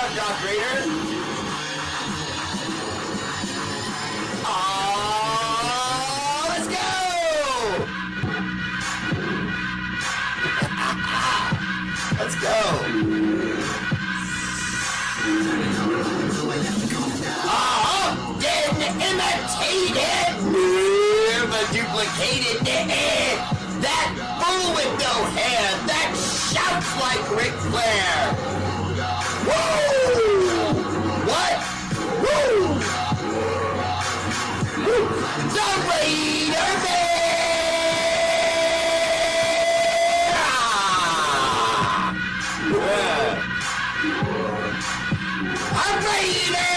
Hot Dog Raider. Let's go! Let's go. Often imitated, never duplicated. That bull with no hair that shouts like Ric Flair. Woo! What? Woo! Woo! The Raider Bear! Raiders!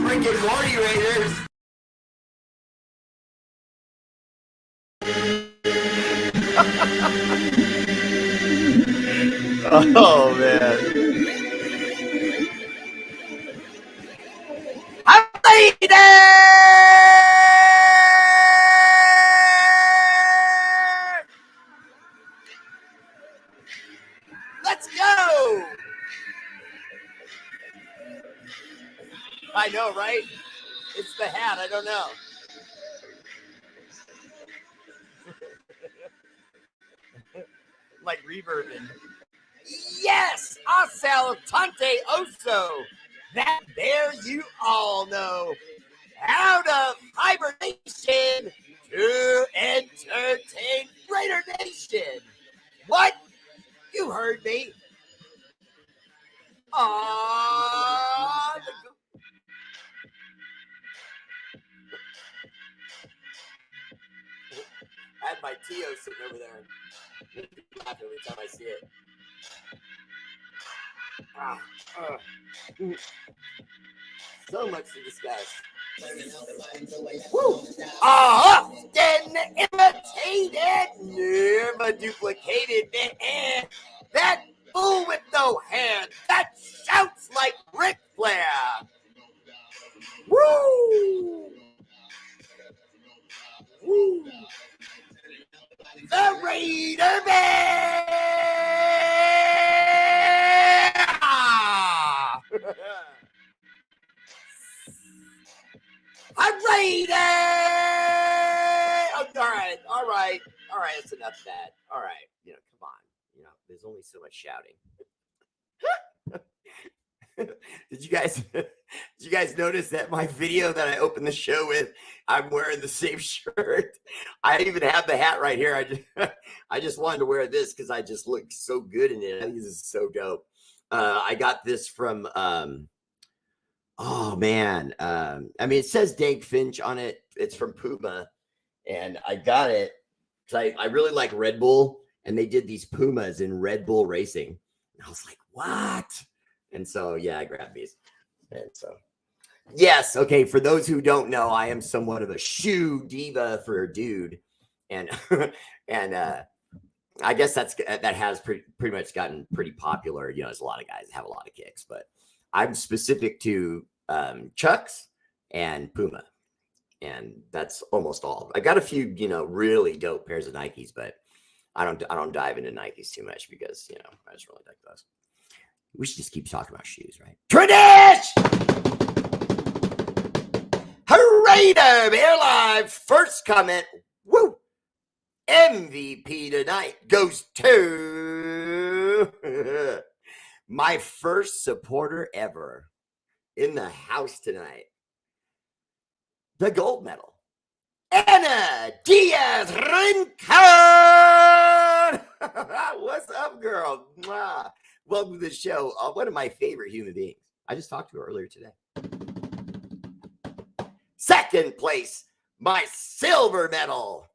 Freaking Morty Raiders! Oh man! I'm Raider! Let's go! I know, right? It's the hat. I don't know. Like reverbing. Yes! Asaltante Oso! That bear you all know. Out of hibernation to entertain Raider Nation. What? You heard me. I have my Tio sitting over there. Laugh every time I see it. So much to discuss. Woo! Often imitated, never duplicated. That fool with no hair that shouts like Ric Flair. Woo! Woo! The Raider Bear! I'm Raider! Oh, all right. That's enough of that. All right, come on. There's only so much shouting. Did you guys notice that my video that I opened the show with, I'm wearing the same shirt? I even have the hat right here. I just wanted to wear this because I just look so good in it. I think this is so dope. I got this from it says Dank Finch on it. It's from Puma, and I got it because I really like Red Bull, and they did these Pumas in Red Bull racing. And I was like, what? And so, yeah, I grabbed these. And so, yes. Okay. For those who don't know, I am somewhat of a shoe diva for a dude. And, I guess that has pretty much gotten pretty popular. There's a lot of guys that have a lot of kicks, but I'm specific to Chucks and Puma. And that's almost all. I got a few, really dope pairs of Nikes, but I don't dive into Nikes too much because, I just really like those. We should just keep talking about shoes, right? Tradish! R8RBEAR Bear Live. First comment. Woo! MVP tonight goes to my first supporter ever in the house tonight. The gold medal. Anna Diaz Rincon! What's up, girl? Mwah. Welcome to the show. One of my favorite human beings. I just talked to her earlier today. Second place, my silver medal.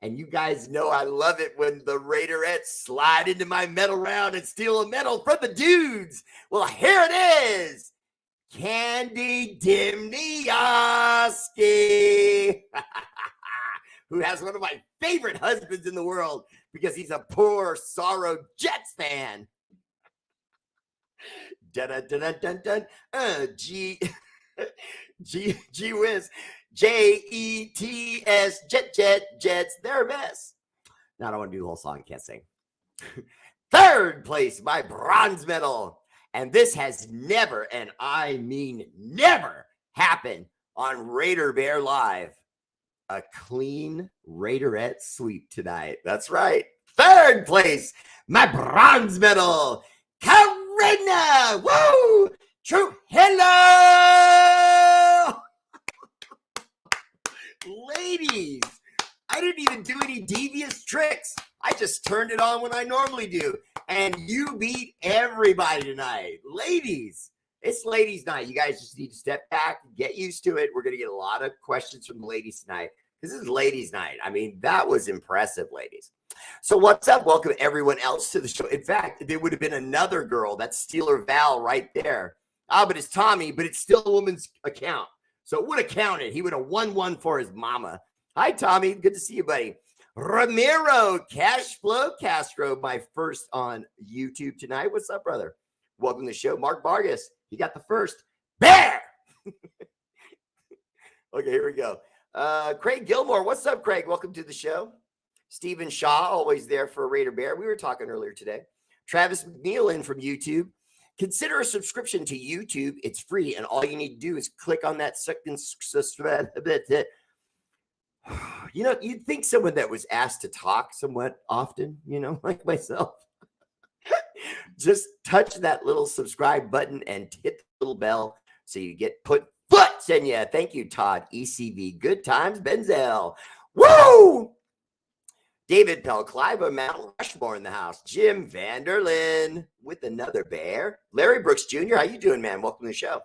And you guys know I love it when the Raiderettes slide into my medal round and steal a medal from the dudes. Well, here it is. Candy Dimnioski, who has one of my favorite husbands in the world because he's a poor sorrow Jets fan. Dun dun dun dun dun. G whiz. Jets. They're a mess. Now I don't want to do the whole song. I can't sing. Third place, my bronze medal. And this has never, and I mean never, happened on Raider Bear Live. A clean Raiderette sweep tonight. That's right. Third place, my bronze medal, Karina. Woo! True. Hello! Ladies, I didn't even do any devious tricks. I just turned it on when I normally do. And you beat everybody tonight. Ladies, it's ladies' night. You guys just need to step back, get used to it. We're going to get a lot of questions from the ladies tonight. This is ladies' night. I mean, that was impressive, ladies. So what's up? Welcome everyone else to the show. In fact, there would have been another girl. That's Steeler Val right there. Ah, but it's Tommy, but it's still a woman's account. So it would have counted. He would have won one for his mama. Hi, Tommy. Good to see you, buddy. Ramiro Cashflow Castro, my first on YouTube tonight. What's up, brother? Welcome to the show. Mark Vargas, he got the first. Bear! Okay, here we go. Craig Gilmore, what's up, Craig? Welcome to the show. Stephen Shaw, always there for Raider Bear. We were talking earlier today. Travis McNeil in from YouTube. Consider a subscription to YouTube. It's free, and all you need to do is click on that second. You know, you'd think someone that was asked to talk somewhat often, you know, like myself, just touch that little subscribe button and hit the little bell so you get put butts in you. Thank you, Todd. ECV. Good times, Benzel. Woo! David Pell, Clive, Mount Rushmore in the house. Jim Vanderlyn with another bear. Larry Brooks Jr., how you doing, man? Welcome to the show.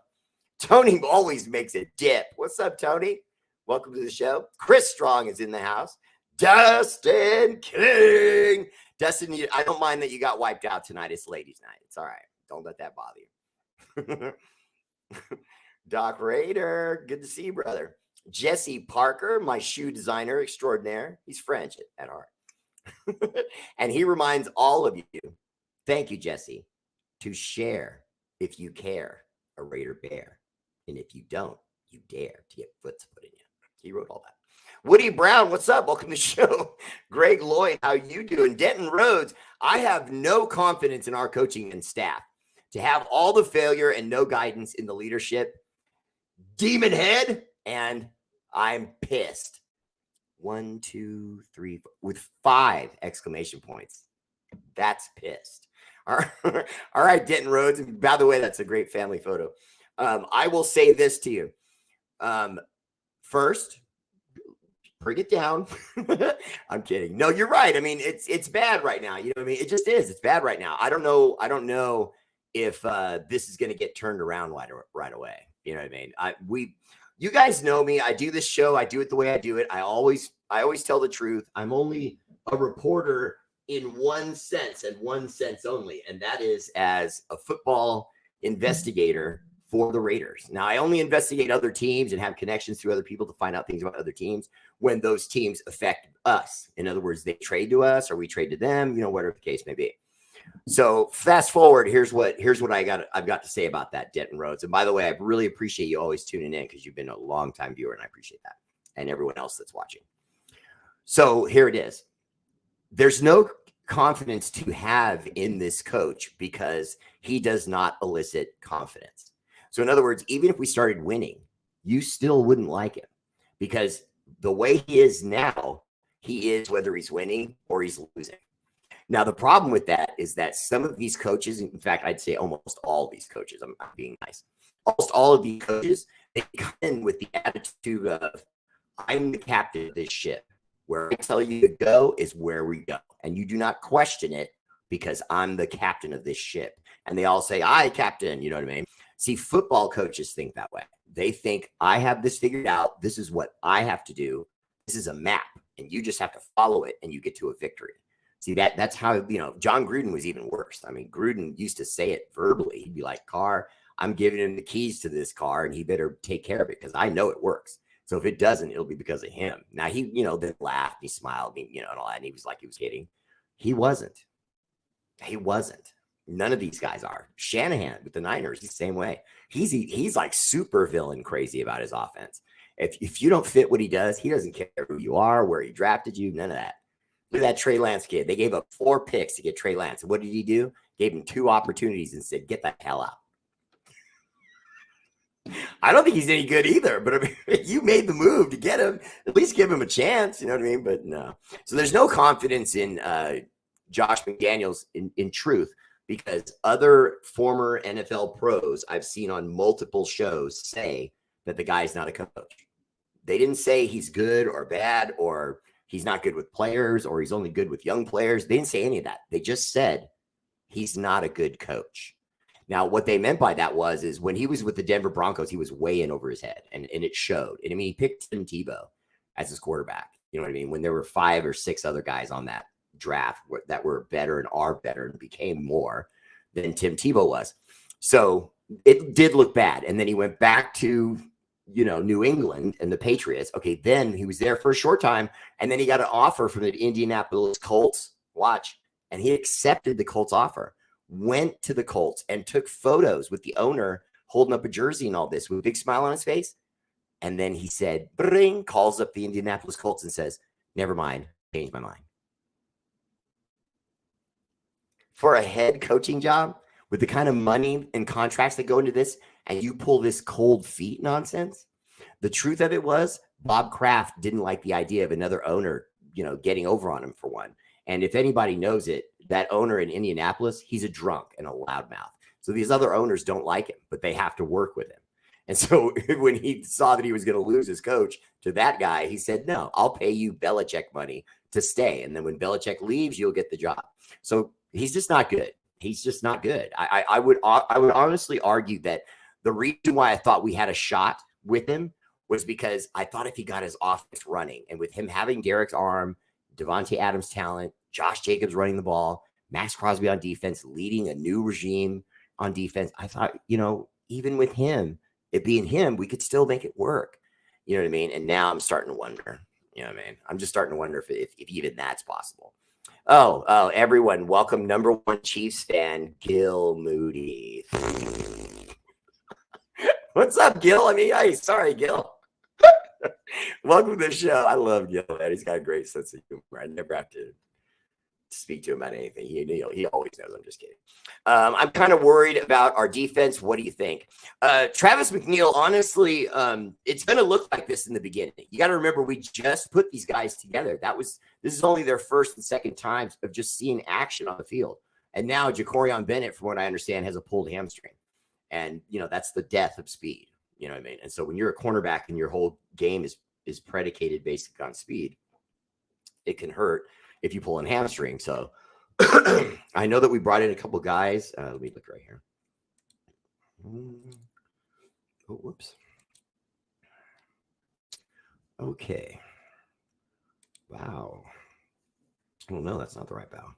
Tony always makes a dip. What's up, Tony? Welcome to the show. Chris Strong is in the house. Dustin King. Dustin, I don't mind that you got wiped out tonight. It's ladies' night. It's all right. Don't let that bother you. Doc Raider, good to see you, brother. Jesse Parker, my shoe designer extraordinaire. He's French at heart. And he reminds all of you, thank you, Jesse, to share if you care a Raider Bear. And if you don't, you dare to get foot put in you. He wrote all that. Woody Brown, what's up? Welcome to the show. Greg Lloyd, how you doing? Denton Rhodes, I have no confidence in our coaching and staff. To have all the failure and no guidance in the leadership, demon head, and I'm pissed. 1, 2, 3, 4, with 5 exclamation points. That's pissed. All right, Denton Rhodes. And by the way, that's a great family photo. I will say this to you. First, bring it down. I'm kidding. No, you're right. I mean, it's bad right now. You know what I mean? It just is. It's bad right now. I don't know if this is going to get turned around right away. You know what I mean? You guys know me. I do this show. I do it the way I do it. I always tell the truth. I'm only a reporter in one sense and one sense only, and that is as a football investigator for the Raiders. Now, I only investigate other teams and have connections through other people to find out things about other teams when those teams affect us. In other words, they trade to us or we trade to them, you know, whatever the case may be. So fast forward, here's what I've got to say about that, Denton Rhodes. And by the way, I really appreciate you always tuning in because you've been a long time viewer, and I appreciate that, and everyone else that's watching. So here it is. There's no confidence to have in this coach because he does not elicit confidence. So in other words, even if we started winning, you still wouldn't like him because the way he is now, he is whether he's winning or he's losing. Now, the problem with that is that some of these coaches, in fact, I'd say almost all these coaches, I'm being nice, almost all of these coaches, they come in with the attitude of, I'm the captain of this ship. Where I tell you to go is where we go. And you do not question it because I'm the captain of this ship. And they all say, aye, captain. You know what I mean? See, football coaches think that way. They think, I have this figured out. This is what I have to do. This is a map. And you just have to follow it and you get to a victory. See, that's how, you know, John Gruden was even worse. I mean, Gruden used to say it verbally. He'd be like, Carr, I'm giving him the keys to this car and he better take care of it because I know it works. So if it doesn't, it'll be because of him. Now, he, you know, then laughed, he smiled, you know, and all that. And he was like, he was kidding. He wasn't. He wasn't. None of these guys are. Shanahan with the Niners, he's the same way. He's like super villain crazy about his offense. If you don't fit what he does, he doesn't care who you are, where he drafted you, none of that. Look at that Trey Lance kid. They gave up 4 picks to get Trey Lance. And what did he do? Gave him 2 opportunities and said, get the hell out. I don't think he's any good either, but I mean, you made the move to get him. At least give him a chance. You know what I mean? But no. So there's no confidence in Josh McDaniels in truth, because other former NFL pros I've seen on multiple shows say that the guy's not a coach. They didn't say he's good or bad, or he's not good with players, or he's only good with young players. They didn't say any of that. They just said he's not a good coach. Now, what they meant by that is when he was with the Denver Broncos, he was way in over his head, and it showed. And I mean, he picked Tim Tebow as his quarterback. You know what I mean? When there were 5 or 6 other guys on that draft that were better and are better and became more than Tim Tebow was. So it did look bad. And then he went back to, New England and the Patriots. Okay, then he was there for a short time, and then he got an offer from the Indianapolis Colts. Watch. And he accepted the Colts offer. Went to the Colts and took photos with the owner holding up a jersey and all this with a big smile on his face. And then he said, bring, calls up the Indianapolis Colts and says, never mind, changed my mind. For a head coaching job with the kind of money and contracts that go into this, and you pull this cold feet nonsense. The truth of it was Bob Kraft didn't like the idea of another owner, getting over on him for one. And if anybody knows it, that owner in Indianapolis, he's a drunk and a loudmouth. So these other owners don't like him, but they have to work with him. And so when he saw that he was going to lose his coach to that guy, he said, no, I'll pay you Belichick money to stay. And then when Belichick leaves, you'll get the job. So he's just not good. He's just not good. I would honestly argue that the reason why I thought we had a shot with him was because I thought if he got his offense running, and with him having Derek's arm, Devontae Adams' talent, Josh Jacobs running the ball, Max Crosby on defense, leading a new regime on defense, I thought, even with him, it being him, we could still make it work. You know what I mean? And now I'm starting to wonder. You know what I mean? I'm just starting to wonder if even that's possible. Oh, everyone, welcome number 1 Chiefs fan, Gil Moody. What's up, Gil? I mean, hey, sorry, Gil. Welcome to the show. I love Gil, man. He's got a great sense of humor. I never have to speak to him about anything. He always knows. I'm just kidding. I'm kind of worried about our defense. What do you think? Travis McNeil, honestly, it's going to look like this in the beginning. You got to remember, we just put these guys together. This is only their first and second times of just seeing action on the field. And now Jacorian Bennett, from what I understand, has a pulled hamstring. And, that's the death of speed. You know what I mean? And so when you're a cornerback and your whole game is predicated basically on speed, it can hurt if you pull a hamstring. So I know that we brought in a couple guys. Let me look right here. Oh, whoops. Okay. Wow. Oh, no, that's not the right bow.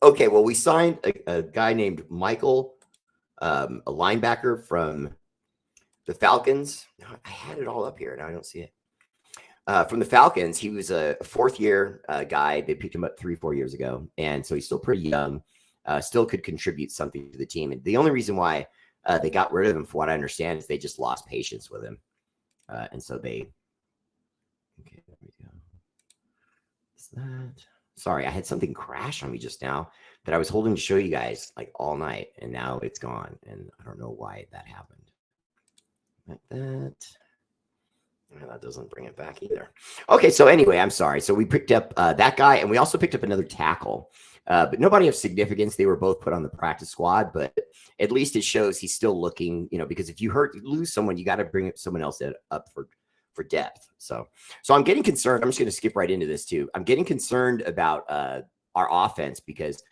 Okay, well, we signed a guy named Michael, a linebacker from the Falcons. I had it all up here. Now I don't see it. From the Falcons, he was a 4th-year guy. They picked him up 3-4 years ago, and so he's still pretty young. Still could contribute something to the team. And the only reason why they got rid of him, from what I understand, is they just lost patience with him, and so they. Okay, there we go. Is that? Sorry, I had something crash on me just now that I was holding to show you guys like all night, and now it's gone, and I don't know why that happened. Like that. No, that doesn't bring it back either. Okay, so anyway, I'm sorry. So we picked up that guy, and we also picked up another tackle, but nobody of significance. They were both put on the practice squad, but at least it shows he's still looking, because if you lose someone, you got to bring someone else up for depth. So I'm getting concerned. I'm just going to skip right into this too. I'm getting concerned about our offense because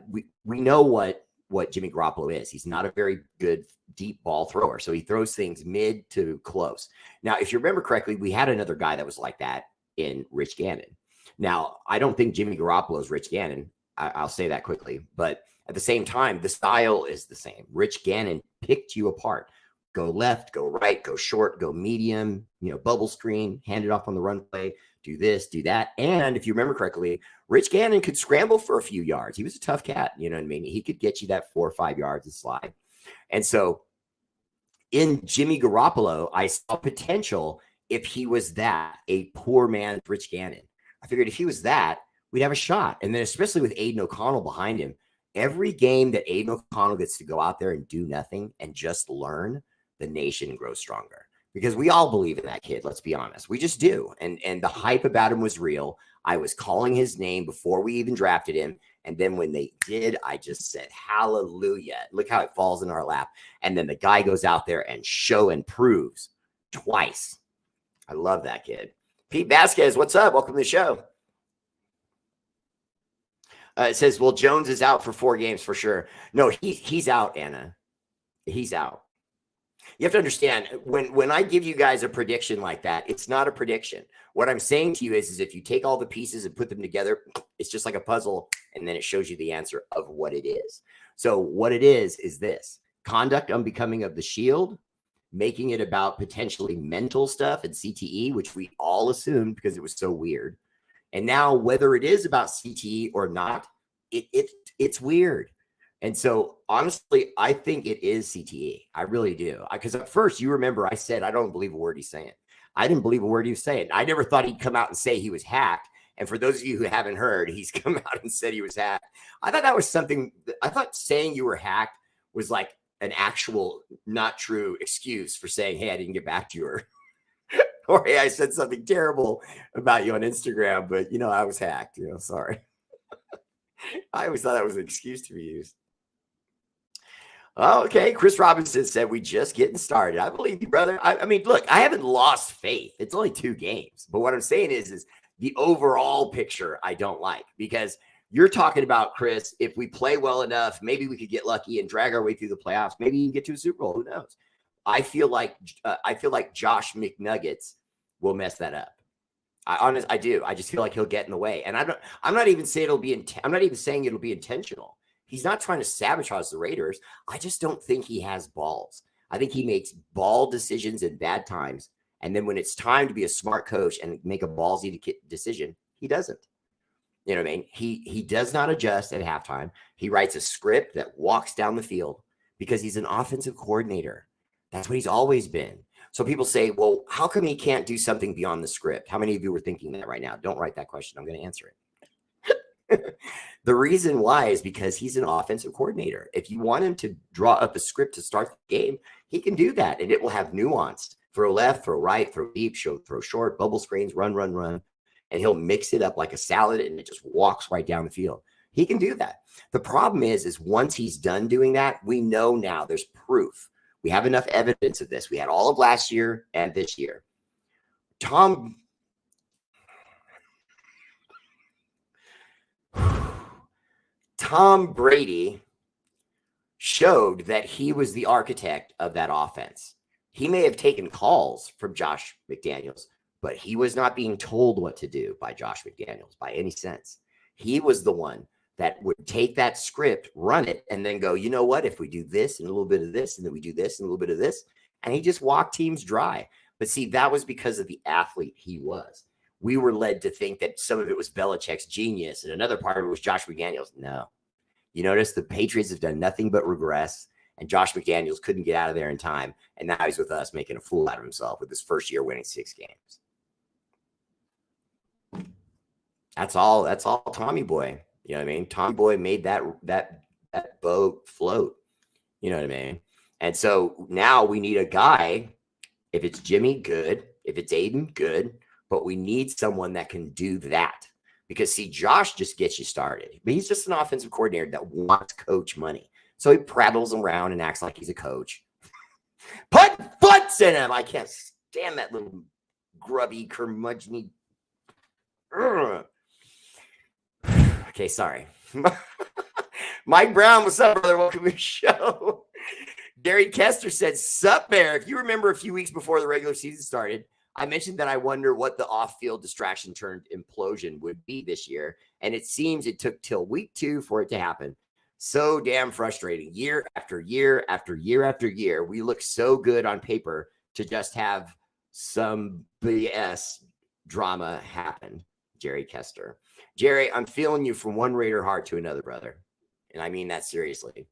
we know what Jimmy Garoppolo is. He's not a very good deep ball thrower. So he throws things mid to close. Now, if you remember correctly, we had another guy that was like that in Rich Gannon. Now, I don't think Jimmy Garoppolo is Rich Gannon. I'll say that quickly. But at the same time, the style is the same. Rich Gannon picked you apart. Go left, go right, go short, go medium, bubble screen, hand it off on the run play, do this, do that. And if you remember correctly, Rich Gannon could scramble for a few yards. He was a tough cat. You know what I mean? He could get you that 4 or 5 yards and slide. And so in Jimmy Garoppolo, I saw potential if he was that, a poor man's Rich Gannon. I figured if he was that, we'd have a shot. And then especially with Aiden O'Connell behind him, every game that Aiden O'Connell gets to go out there and do nothing and just learn, the nation grows stronger. Because we all believe in that kid, let's be honest. We just do. And the hype about him was real. I was calling his name before we even drafted him. And then when they did, I just said, hallelujah. Look how it falls in our lap. And then the guy goes out there and show and proves twice. I love that kid. Pete Vasquez, what's up? Welcome to the show. It says, well, Jones is out for 4 games for sure. No, he's out, Anna. He's out. You have to understand, when I give you guys a prediction like that, it's not a prediction. What I'm saying to you is if you take all the pieces and put them together, it's just like a puzzle, and then it shows you the answer of what it is. So what it is this: conduct unbecoming of the Shield, making it about potentially mental stuff and CTE, which we all assumed because it was so weird. And now whether it is about CTE or not, it's weird. And so, honestly, I think it is CTE. I really do. Because at first, you remember I said, I don't believe a word he's saying. I didn't believe a word he was saying. I never thought he'd come out and say he was hacked. And for those of you who haven't heard, he's come out and said he was hacked. I thought that was something. I thought saying you were hacked was like an actual not true excuse for saying, hey, I didn't get back to you. Or hey, I said something terrible about you on Instagram, but, I was hacked. Sorry. I always thought that was an excuse to be used. Oh, okay. Chris Robinson said, we just getting started. I believe you, brother. I mean, look, I haven't lost faith. It's only 2 games. But what I'm saying is the overall picture I don't like, because you're talking about, Chris, if we play well enough, maybe we could get lucky and drag our way through the playoffs. Maybe you can get to a Super Bowl. Who knows? I feel like Josh McNuggets will mess that up. I do. I just feel like he'll get in the way. And I'm not even saying it'll be intentional. He's not trying to sabotage the Raiders. I just don't think he has balls. I think he makes ball decisions in bad times. And then when it's time to be a smart coach and make a ballsy decision, he doesn't. You know what I mean? He does not adjust at halftime. He writes a script that walks down the field because he's an offensive coordinator. That's what he's always been. So people say, well, how come he can't do something beyond the script? How many of you are thinking that right now? Don't write that question. I'm going to answer it. The reason why is because he's an offensive coordinator. If you want him to draw up a script to start the game, he can do that, and it will have nuance. Throw left, throw right, throw deep, throw short, bubble screens, run, and he'll mix it up like a salad, and it just walks right down the field. He can do that. The problem is once he's done doing that, we know now there's proof. We have enough evidence of this. We had all of last year and this year. Tom Brady showed that he was the architect of that offense. He may have taken calls from Josh McDaniels, but he was not being told what to do by Josh McDaniels by any sense. He was the one that would take that script, run it, and then go, you know what, if we do this and a little bit of this, and then we do this and a little bit of this, and he just walked teams dry. But see, that was because of the athlete he was. We were led to think that some of it was Belichick's genius, and another part of it was Josh McDaniels. No. You notice the Patriots have done nothing but regress, and Josh McDaniels couldn't get out of there in time, and now he's with us making a fool out of himself with his first year winning 6 games. That's all Tommy Boy. You know what I mean? Tommy Boy made that boat float. You know what I mean? And so now we need a guy. If it's Jimmy, good. If it's Aiden, good. But we need someone that can do that. Because, see, Josh just gets you started. But he's just an offensive coordinator that wants coach money. So he prattles around and acts like he's a coach. Put butts in him. I can't stand that little grubby, curmudgeon. Okay, sorry. Mike Brown, what's up, brother? Welcome to the show. Gary Kester said, sup, Bear. If you remember a few weeks before the regular season started, I mentioned that I wonder what the off-field distraction turned implosion would be this year. And it seems it took till week 2 for it to happen. So damn frustrating. Year after year after year after year, we look so good on paper to just have some BS drama happen. Jerry Kester. Jerry, I'm feeling you from one Raider heart to another, brother. And I mean that seriously.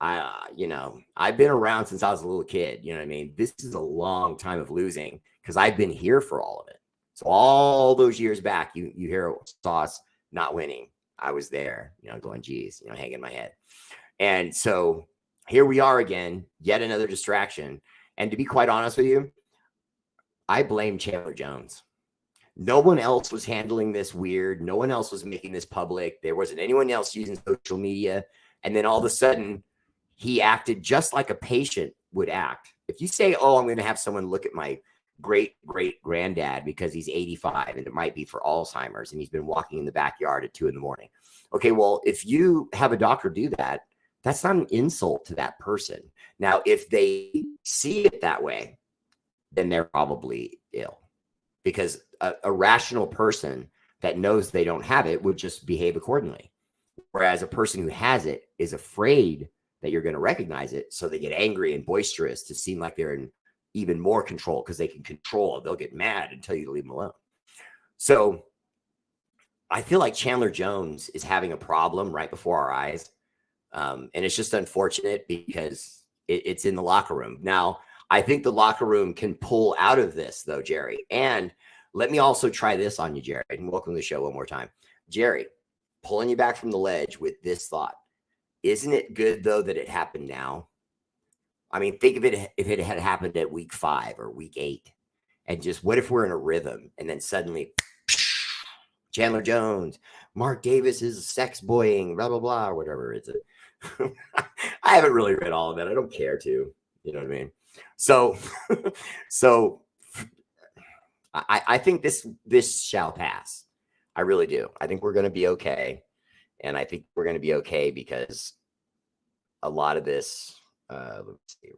I've been around since I was a little kid. You know what I mean? This is a long time of losing. because I've been here for all of it. So all those years back, you hear Sauce not winning. I was there, going, geez, hanging my head. And so here we are again, yet another distraction. And to be quite honest with you, I blame Chandler Jones. No one else was handling this weird. No one else was making this public. There wasn't anyone else using social media. And then all of a sudden, he acted just like a patient would act. If you say, oh, I'm going to have someone look at my great-great-granddad because he's 85 and it might be for Alzheimer's and he's been walking in the backyard at 2 a.m. Okay, well, if you have a doctor do that, that's not an insult to that person. Now, if they see it that way, then they're probably ill, because a rational person that knows they don't have it would just behave accordingly. Whereas a person who has it is afraid that you're going to recognize it. So they get angry and boisterous to seem like they're in even more control because they can control it. They'll get mad and tell you to leave them alone. So I feel like Chandler Jones is having a problem right before our eyes. And it's just unfortunate because it's in the locker room. Now, I think the locker room can pull out of this, though, Jerry. And let me also try this on you, Jerry. And welcome to the show one more time. Jerry, pulling you back from the ledge with this thought. Isn't it good, though, that it happened now? I mean, think of it if it had happened at week 5 or week 8. And just what if we're in a rhythm and then suddenly Chandler Jones, Mark Davis is sex boying, blah, blah, blah, or whatever it's. I haven't really read all of it. I don't care to. You know what I mean? So I think this shall pass. I really do. I think we're going to be okay. And I think we're going to be okay because a lot of this, let's see,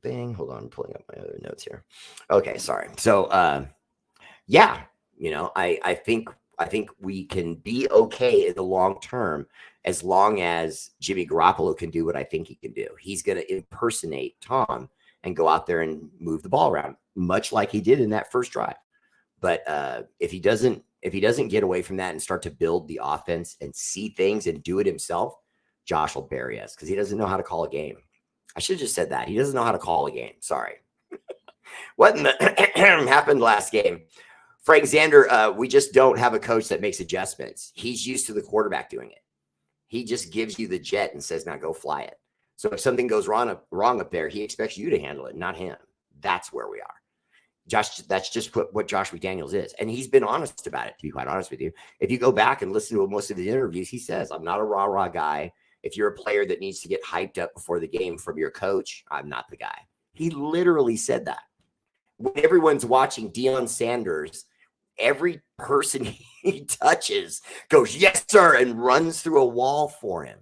bing. Hold on, I'm pulling up my other notes here. Okay, sorry. So, yeah, I think we can be okay in the long term as long as Jimmy Garoppolo can do what I think he can do. He's going to impersonate Tom and go out there and move the ball around, much like he did in that first drive. But if he doesn't get away from that and start to build the offense and see things and do it himself, Josh will bury us because he doesn't know how to call a game. I should have just said that. He doesn't know how to call a game. Sorry. What in the happened last game? Frank Zander, we just don't have a coach that makes adjustments. He's used to the quarterback doing it. He just gives you the jet and says, now go fly it. So if something goes wrong up there, he expects you to handle it, not him. That's where we are. Josh, that's just what Josh McDaniels is. And he's been honest about it, to be quite honest with you. If you go back and listen to most of his interviews, he says, I'm not a rah-rah guy. If you're a player that needs to get hyped up before the game from your coach, I'm not the guy. He literally said that. When everyone's watching Deion Sanders, every person he touches goes, yes, sir, and runs through a wall for him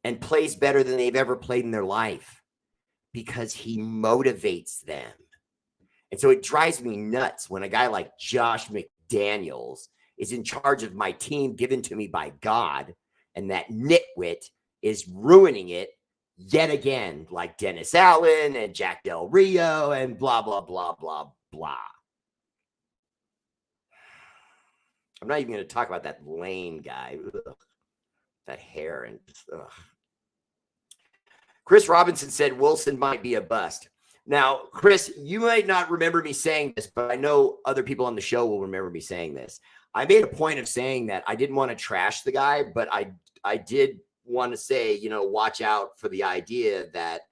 and plays better than they've ever played in their life because he motivates them. And so it drives me nuts when a guy like Josh McDaniels is in charge of my team given to me by God, and that nitwit is ruining it yet again, like Dennis Allen and Jack Del Rio and blah, blah, blah, blah, blah. I'm not even going to talk about that Lane guy. Ugh. That hair and ugh. Chris Robinson said Wilson might be a bust. Now, Chris, you might not remember me saying this, but I know other people on the show will remember me saying this. I made a point of saying that I didn't want to trash the guy, but I did want to say, watch out for the idea that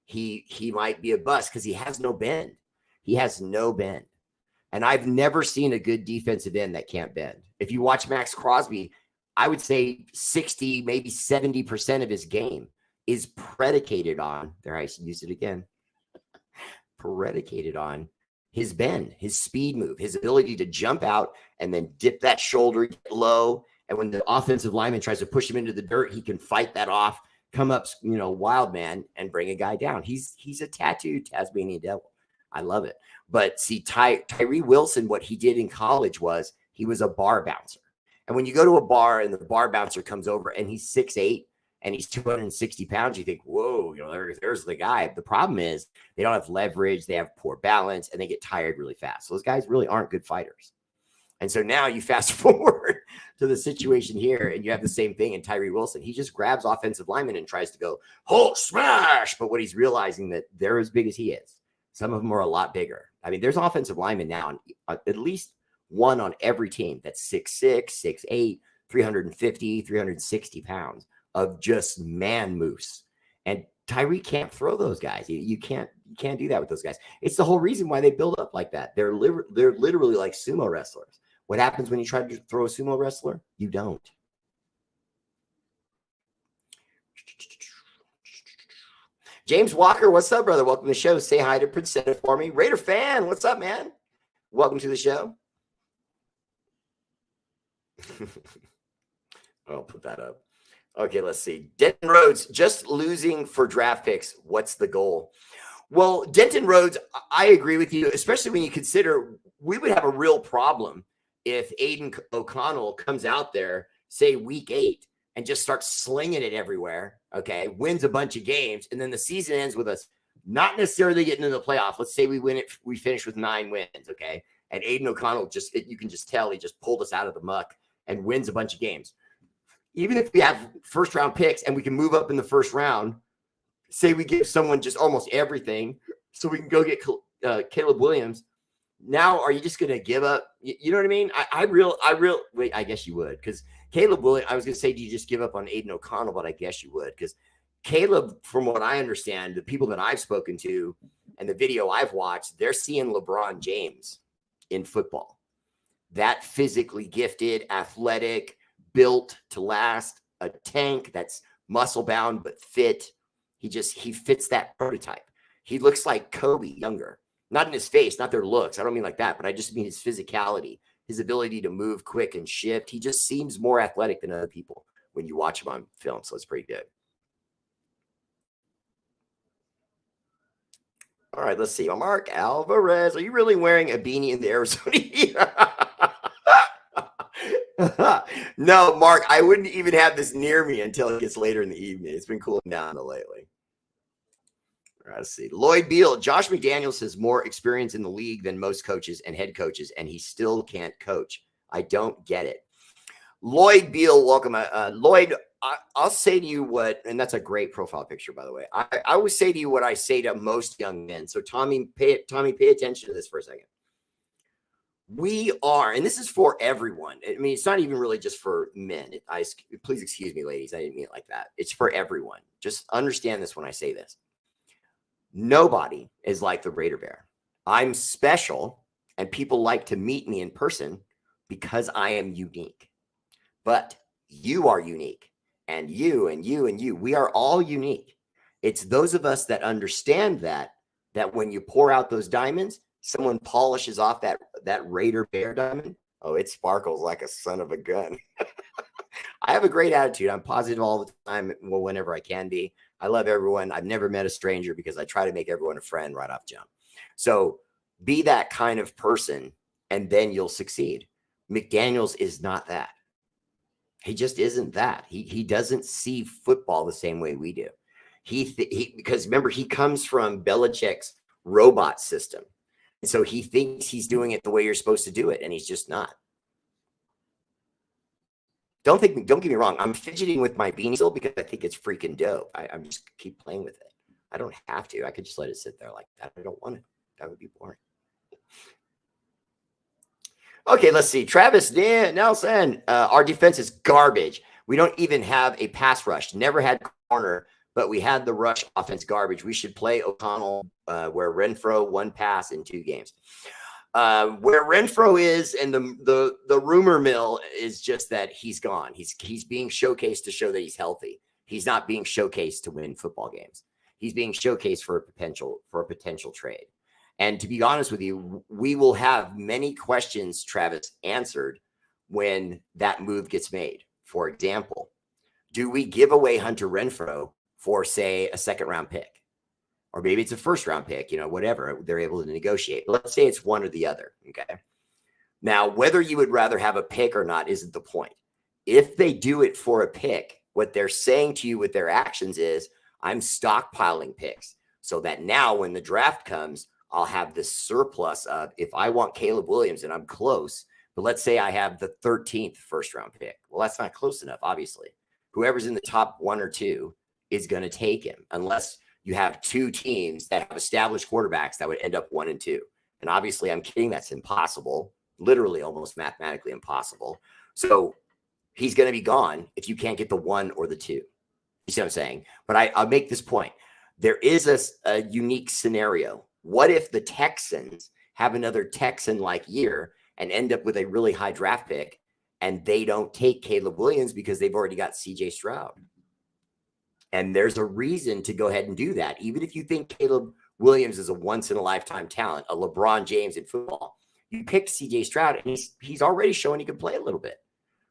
he might be a bust because he has no bend. He has no bend. And I've never seen a good defensive end that can't bend. If you watch Max Crosby, I would say 60, maybe 70% of his game is predicated on, there I used it again, predicated on his bend, his speed move, his ability to jump out and then dip that shoulder, get low. And when the offensive lineman tries to push him into the dirt, he can fight that off, come up, wild man and bring a guy down. He's a tattooed Tasmanian devil. I love it. But see, Tyree Wilson, what he did in college was he was a bar bouncer. And when you go to a bar and the bar bouncer comes over and he's 6'8", and he's 260 pounds, you think, whoa, there's the guy. The problem is they don't have leverage, they have poor balance, and they get tired really fast. So those guys really aren't good fighters. And so now you fast forward to the situation here, and you have the same thing in Tyree Wilson. He just grabs offensive linemen and tries to go, Hulk smash! But what he's realizing that they're as big as he is. Some of them are a lot bigger. I mean, there's offensive linemen now, at least one on every team that's 6'6", 6'8", 350, 360 pounds of just man moose. And Tyree can't throw those guys. You can't do that with those guys. It's the whole reason why they build up like that. They're literally like sumo wrestlers. What happens when you try to throw a sumo wrestler? You don't. James Walker, what's up, brother? Welcome to the show. Say hi to Princetta for me. Raider fan, what's up, man? Welcome to the show. I'll put that up. Okay, let's see. Denton Rhodes, just losing for draft picks. What's the goal? Well, Denton Rhodes, I agree with you, especially when you consider we would have a real problem if Aiden O'Connell comes out there, say week 8, and just starts slinging it everywhere, okay, wins a bunch of games, and then the season ends with us not necessarily getting into the playoff. Let's say we win it, we finish with 9 wins, okay, and Aiden O'Connell you can just tell he just pulled us out of the muck and wins a bunch of games. Even if we have first-round picks and we can move up in the first round, say we give someone just almost everything so we can go get Caleb Williams, now are you just going to give up? You know what I mean? Wait, I guess you would, because Caleb Williams, I was going to say, do you just give up on Aiden O'Connell? But I guess you would, because Caleb, from what I understand, the people that I've spoken to and the video I've watched, they're seeing LeBron James in football. That physically gifted, athletic, built to last, a tank that's muscle bound but fit. He fits that prototype. He looks like Kobe younger, not in his face, not their looks. I don't mean like that, but I just mean his physicality, his ability to move quick and shift. He just seems more athletic than other people when you watch him on film. So it's pretty good. All right, let's see. Mark Alvarez, are you really wearing a beanie in the Arizona heat? No, Mark, I wouldn't even have this near me until it gets later in the evening. It's been cooling down lately. All right, let's see. Lloyd Beal, Josh McDaniels has more experience in the league than most coaches and head coaches, and he still can't coach. I don't get it. Lloyd Beal, welcome. Lloyd, I'll say to you what, and that's a great profile picture, by the way. I always say to you what I say to most young men. So Tommy, pay attention to this for a second. We are, and this is for everyone. I mean, it's not even really just for men. Please excuse me, ladies. I didn't mean it like that. It's for everyone. Just understand this when I say this. Nobody is like the Raider Bear. I'm special, and people like to meet me in person because I am unique. But you are unique, and you and you and you. We are all unique. It's those of us that understand that when you pour out those diamonds, someone polishes off that Raider Bear diamond. Oh, it sparkles like a son of a gun. I have a great attitude. I'm positive all the time, whenever I can be. I love everyone. I've never met a stranger because I try to make everyone a friend right off jump. So be that kind of person, and then you'll succeed. McDaniels is not that. He just isn't that. He doesn't see football the same way we do. Because remember, he comes from Belichick's robot system. And so he thinks he's doing it the way you're supposed to do it, and he's just not. Don't get me wrong. I'm fidgeting with my beanie still because I think it's freaking dope. I'm just keep playing with it. I don't have to. I could just let it sit there like that. I don't want it. That would be boring. Okay, let's see. Travis Nelson. Our defense is garbage. We don't even have a pass rush. Never had corner, but we had the rush offense garbage. We should play O'Connell where Renfro 1 pass in 2 games. Where Renfro is, and the rumor mill is just that he's gone. He's being showcased to show that he's healthy. He's not being showcased to win football games. He's being showcased for a potential trade. And to be honest with you, we will have many questions, Travis, answered when that move gets made. For example, do we give away Hunter Renfro for, say, a 2nd-round pick? Or maybe it's a 1st-round pick, whatever they're able to negotiate. But let's say it's one or the other, okay? Now, whether you would rather have a pick or not isn't the point. If they do it for a pick, what they're saying to you with their actions is, I'm stockpiling picks so that now when the draft comes, I'll have this surplus of, if I want Caleb Williams and I'm close, but let's say I have the 13th 1st-round pick. Well, that's not close enough, obviously. Whoever's in the top 1 or 2 is going to take him, unless you have two teams that have established quarterbacks that would end up 1-2. And obviously, I'm kidding. That's impossible. Literally, almost mathematically impossible. So he's going to be gone if you can't get the 1 or the 2. You see what I'm saying? But I'll make this point. There is a unique scenario. What if the Texans have another Texan-like year and end up with a really high draft pick and they don't take Caleb Williams because they've already got CJ Stroud? And there's a reason to go ahead and do that. Even if you think Caleb Williams is a once-in-a-lifetime talent, a LeBron James in football, you picked CJ Stroud, and he's already showing he can play a little bit.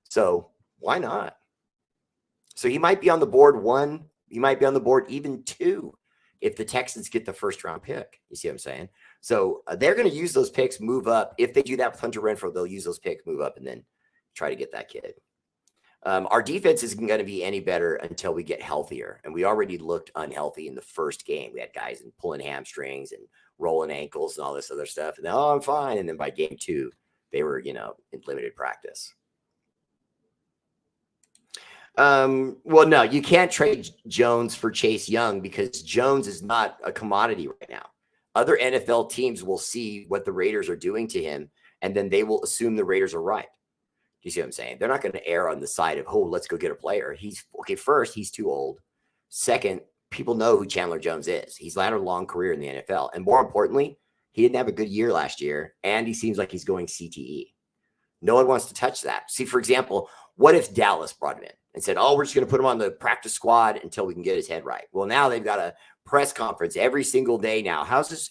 So why not? So he might be on the board 1. He might be on the board even 2 if the Texans get the first-round pick. You see what I'm saying? So they're going to use those picks, move up. If they do that with Hunter Renfrow, they'll use those picks, move up, and then try to get that kid. Our defense isn't going to be any better until we get healthier. And we already looked unhealthy in the first game. We had guys pulling hamstrings and rolling ankles and all this other stuff. And then, I'm fine. And then by game 2, they were, in limited practice. Well, no, you can't trade Jones for Chase Young because Jones is not a commodity right now. Other NFL teams will see what the Raiders are doing to him, and then they will assume the Raiders are right. You see what I'm saying? They're not going to err on the side of, let's go get a player. First, he's too old. Second, people know who Chandler Jones is. He's had a long career in the NFL. And more importantly, he didn't have a good year last year, and he seems like he's going CTE. No one wants to touch that. See, for example, what if Dallas brought him in and said, we're just going to put him on the practice squad until we can get his head right? Well, now they've got a press conference every single day now. How's his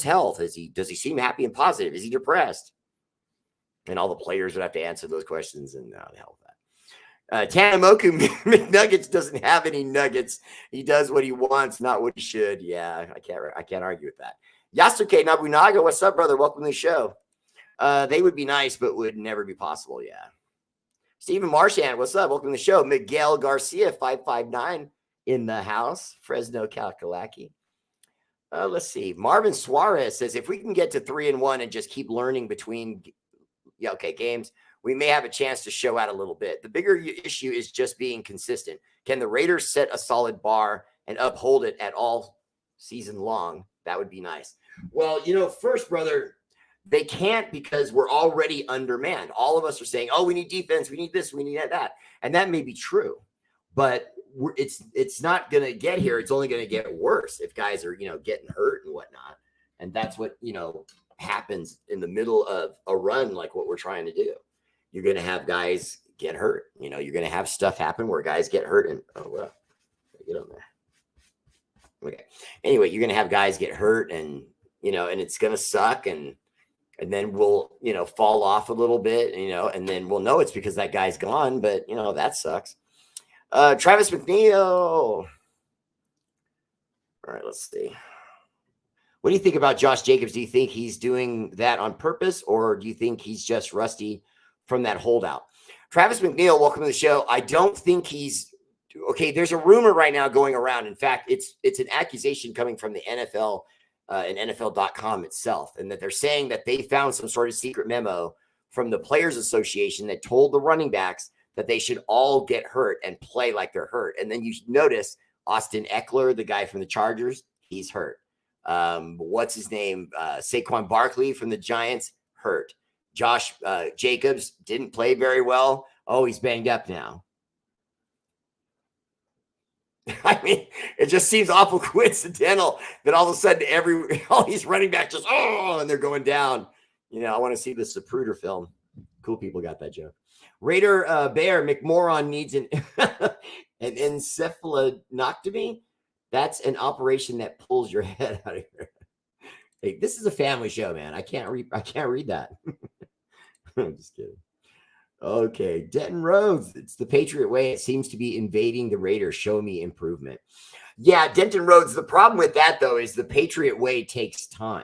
health? Does he seem happy and positive? Is he depressed? And all the players would have to answer those questions, and the hell with that. Tanamoku McNuggets doesn't have any nuggets. He does what he wants, not what he should. Yeah, I can't argue with that. Yasuke Nobunaga, what's up, brother? Welcome to the show. They would be nice, but would never be possible. Yeah. Stephen Marchand, what's up? Welcome to the show. Miguel Garcia, 559 in the house. Fresno Calcalaki. Let's see. Marvin Suarez says, if we can get to 3-1 and just keep learning between games, we may have a chance to show out a little bit. The bigger issue is just being consistent. Can the Raiders set a solid bar and uphold it at all season long? That would be nice. Well, first, brother, they can't because we're already undermanned. All of us are saying, we need defense, we need this, we need that. And that may be true, but it's not going to get here. It's only going to get worse if guys are, getting hurt and whatnot. And that's what, happens in the middle of a run like what we're trying to do. You're going to have guys get hurt. You're going to have stuff happen where guys get hurt and get on there. Okay. Anyway, you're going to have guys get hurt and and it's going to suck and then we'll fall off a little bit, and then we'll know it's because that guy's gone, but that sucks. Travis McNeil. All right, let's see. What do you think about Josh Jacobs? Do you think he's doing that on purpose, or do you think he's just rusty from that holdout? Travis McNeil, welcome to the show. I don't think he's okay. There's a rumor right now going around. In fact, it's an accusation coming from the NFL and NFL.com itself, and that they're saying that they found some sort of secret memo from the Players Association that told the running backs that they should all get hurt and play like they're hurt. And then you notice Austin Eckler, the guy from the Chargers, he's hurt. What's his name? Saquon Barkley from the Giants, hurt. Josh Jacobs didn't play very well. He's banged up now. I mean, it just seems awful coincidental that all of a sudden all these running backs just, and they're going down. I want to see the Zapruder film. Cool people got that joke. R8RBEAR, McMoron needs an encephalonectomy. That's an operation that pulls your head out of here. Hey, this is a family show, man. I can't read that. I'm just kidding. Okay, Denton Rhodes. It's the Patriot way. It seems to be invading the Raiders. Show me improvement. Yeah, Denton Rhodes. The problem with that, though, is the Patriot way takes time.